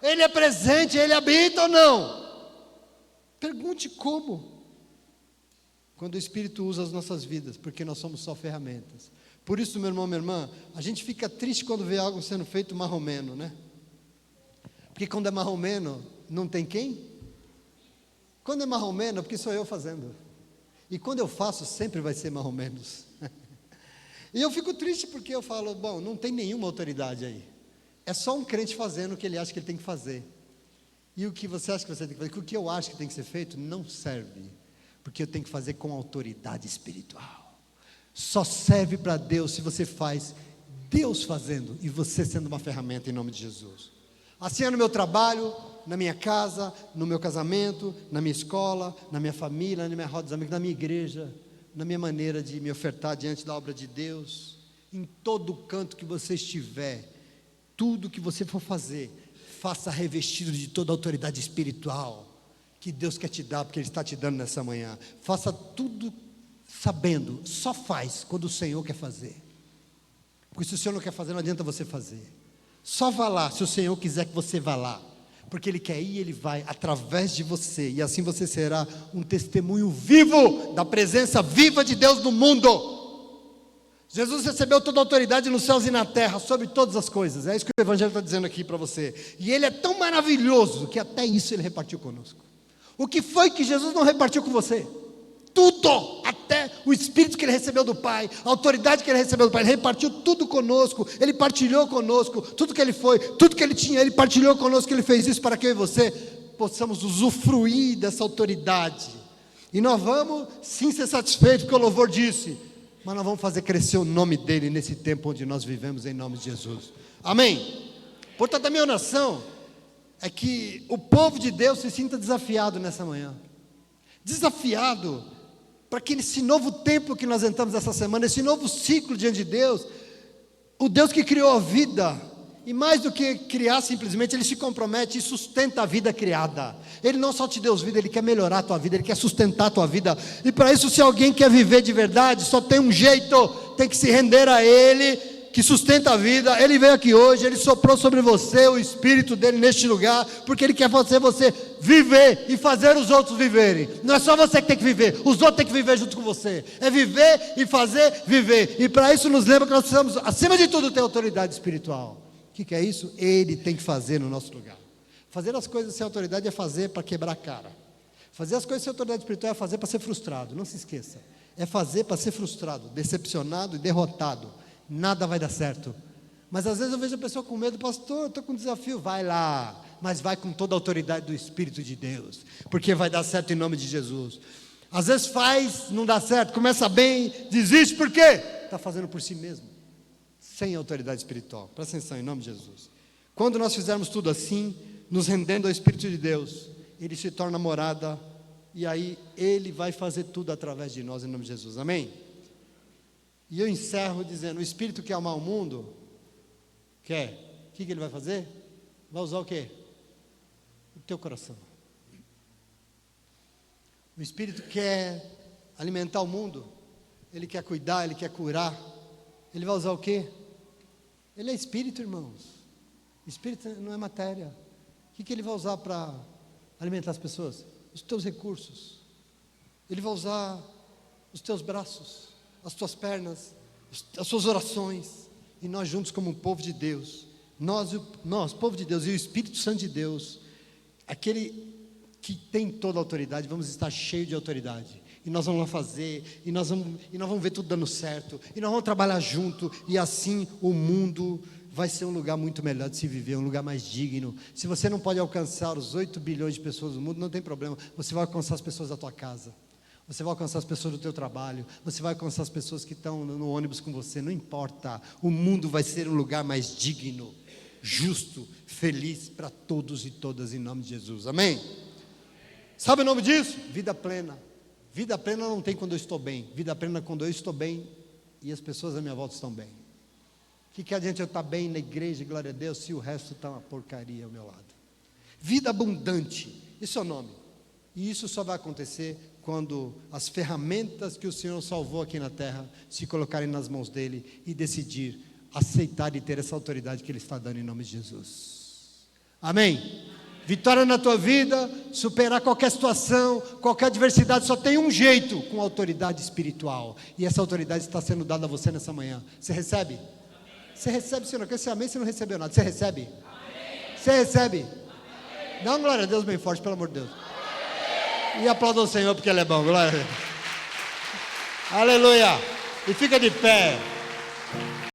Ele é presente, Ele habita ou não? Pergunte como. Quando o Espírito usa as nossas vidas, porque nós somos só ferramentas. Por isso, meu irmão, minha irmã, a gente fica triste quando vê algo sendo feito marromeno, né? Porque quando é marromeno, não tem quem? Quando é marromeno, é porque sou eu fazendo. E quando eu faço, sempre vai ser mais ou menos. E eu fico triste porque eu falo, bom, não tem nenhuma autoridade aí. É só um crente fazendo o que ele acha que ele tem que fazer. E o que você acha que você tem que fazer? O que eu acho que tem que ser feito não serve. Porque eu tenho que fazer com autoridade espiritual. Só serve para Deus se você faz Deus fazendo e você sendo uma ferramenta em nome de Jesus. Assim é no meu trabalho, na minha casa, no meu casamento, na minha escola, na minha família, na minha roda dos amigos, na minha igreja, na minha maneira de me ofertar diante da obra de Deus, em todo canto que você estiver, tudo que você for fazer, faça revestido de toda a autoridade espiritual que Deus quer te dar, porque Ele está te dando nessa manhã. Faça tudo sabendo, só faz quando o Senhor quer fazer, porque se o Senhor não quer fazer, não adianta você fazer. Só vá lá, se o Senhor quiser que você vá lá, porque Ele quer ir, Ele vai através de você, e assim você será um testemunho vivo, da presença viva de Deus no mundo. Jesus recebeu toda a autoridade nos céus e na terra, sobre todas as coisas, é isso que o Evangelho está dizendo aqui para você, e Ele é tão maravilhoso, que até isso Ele repartiu conosco. O que foi que Jesus não repartiu com você? Tudo, até o Espírito que Ele recebeu do Pai, a autoridade que Ele recebeu do Pai, Ele repartiu tudo conosco, Ele partilhou conosco, tudo que Ele foi, tudo que Ele tinha, Ele partilhou conosco, Ele fez isso para que eu e você possamos usufruir dessa autoridade, e nós vamos sim ser satisfeitos, porque o louvor disse, mas nós vamos fazer crescer o nome dEle, nesse tempo onde nós vivemos, em nome de Jesus, amém? Portanto, a minha oração é que o povo de Deus se sinta desafiado nessa manhã, desafiado para que esse novo tempo que nós entramos essa semana, esse novo ciclo diante de Deus, o Deus que criou a vida, e mais do que criar simplesmente, Ele se compromete e sustenta a vida criada. Ele não só te deu vida, Ele quer melhorar a tua vida, Ele quer sustentar a tua vida. E para isso, se alguém quer viver de verdade, só tem um jeito, tem que se render a Ele, que sustenta a vida. Ele veio aqui hoje, Ele soprou sobre você o Espírito dEle neste lugar, porque Ele quer fazer você viver e fazer os outros viverem. Não é só você que tem que viver, os outros têm que viver junto com você. É viver e fazer viver. E para isso nos lembra que nós precisamos, acima de tudo, ter autoridade espiritual. O que é isso? Ele tem que fazer no nosso lugar. Fazer as coisas sem autoridade é fazer para quebrar a cara. Fazer as coisas sem autoridade espiritual é fazer para ser frustrado. Não se esqueça. É fazer para ser frustrado, decepcionado e derrotado. Nada vai dar certo. Mas às vezes eu vejo a pessoa com medo. Pastor, estou com um desafio. Vai lá. Mas vai com toda a autoridade do Espírito de Deus. Porque vai dar certo em nome de Jesus. Às vezes faz, não dá certo. Começa bem, desiste. Por quê? Está fazendo por si mesmo. Sem autoridade espiritual. Presta atenção em nome de Jesus. Quando nós fizermos tudo assim, nos rendendo ao Espírito de Deus, Ele se torna morada, e aí Ele vai fazer tudo através de nós em nome de Jesus, amém? E eu encerro dizendo, o Espírito quer amar o mundo, quer, o que Ele vai fazer? Vai usar o quê? O teu coração. O Espírito quer alimentar o mundo, Ele quer cuidar, Ele quer curar, Ele vai usar o quê? Ele é Espírito, irmãos. Espírito não é matéria. O que Ele vai usar para alimentar as pessoas? Os teus recursos. Ele vai usar os teus braços, as tuas pernas, as suas orações. E nós juntos como um povo de Deus, nós, povo de Deus, e o Espírito Santo de Deus, aquele que tem toda a autoridade, vamos estar cheios de autoridade. E nós vamos lá fazer, e nós vamos ver tudo dando certo, e nós vamos trabalhar junto, e assim o mundo vai ser um lugar muito melhor de se viver, um lugar mais digno. Se você não pode alcançar os 8 bilhões de pessoas do mundo, não tem problema, você vai alcançar as pessoas da tua casa, você vai alcançar as pessoas do teu trabalho, você vai alcançar as pessoas que estão no ônibus com você, não importa, o mundo vai ser um lugar mais digno, justo, feliz para todos e todas em nome de Jesus, amém? Sabe o nome disso? Vida plena. Vida plena não tem quando eu estou bem. Vida plena é quando eu estou bem e as pessoas à minha volta estão bem. O que adianta eu estar bem na igreja, glória a Deus, se o resto está uma porcaria ao meu lado? Vida abundante, esse é o nome. E isso só vai acontecer quando as ferramentas que o Senhor salvou aqui na terra se colocarem nas mãos dEle e decidir aceitar e ter essa autoridade que Ele está dando em nome de Jesus. Amém? Vitória na tua vida, superar qualquer situação, qualquer adversidade, só tem um jeito, com autoridade espiritual. E essa autoridade está sendo dada a você nessa manhã. Você recebe? Amém. Você recebe, Senhor? Quer ser amém? Você não recebeu nada. Você recebe? Amém. Você recebe? Amém. Dá uma glória a Deus bem forte, pelo amor de Deus. Amém. E aplauda o Senhor porque Ele é bom. Glória a Deus. Aleluia. E fica de pé.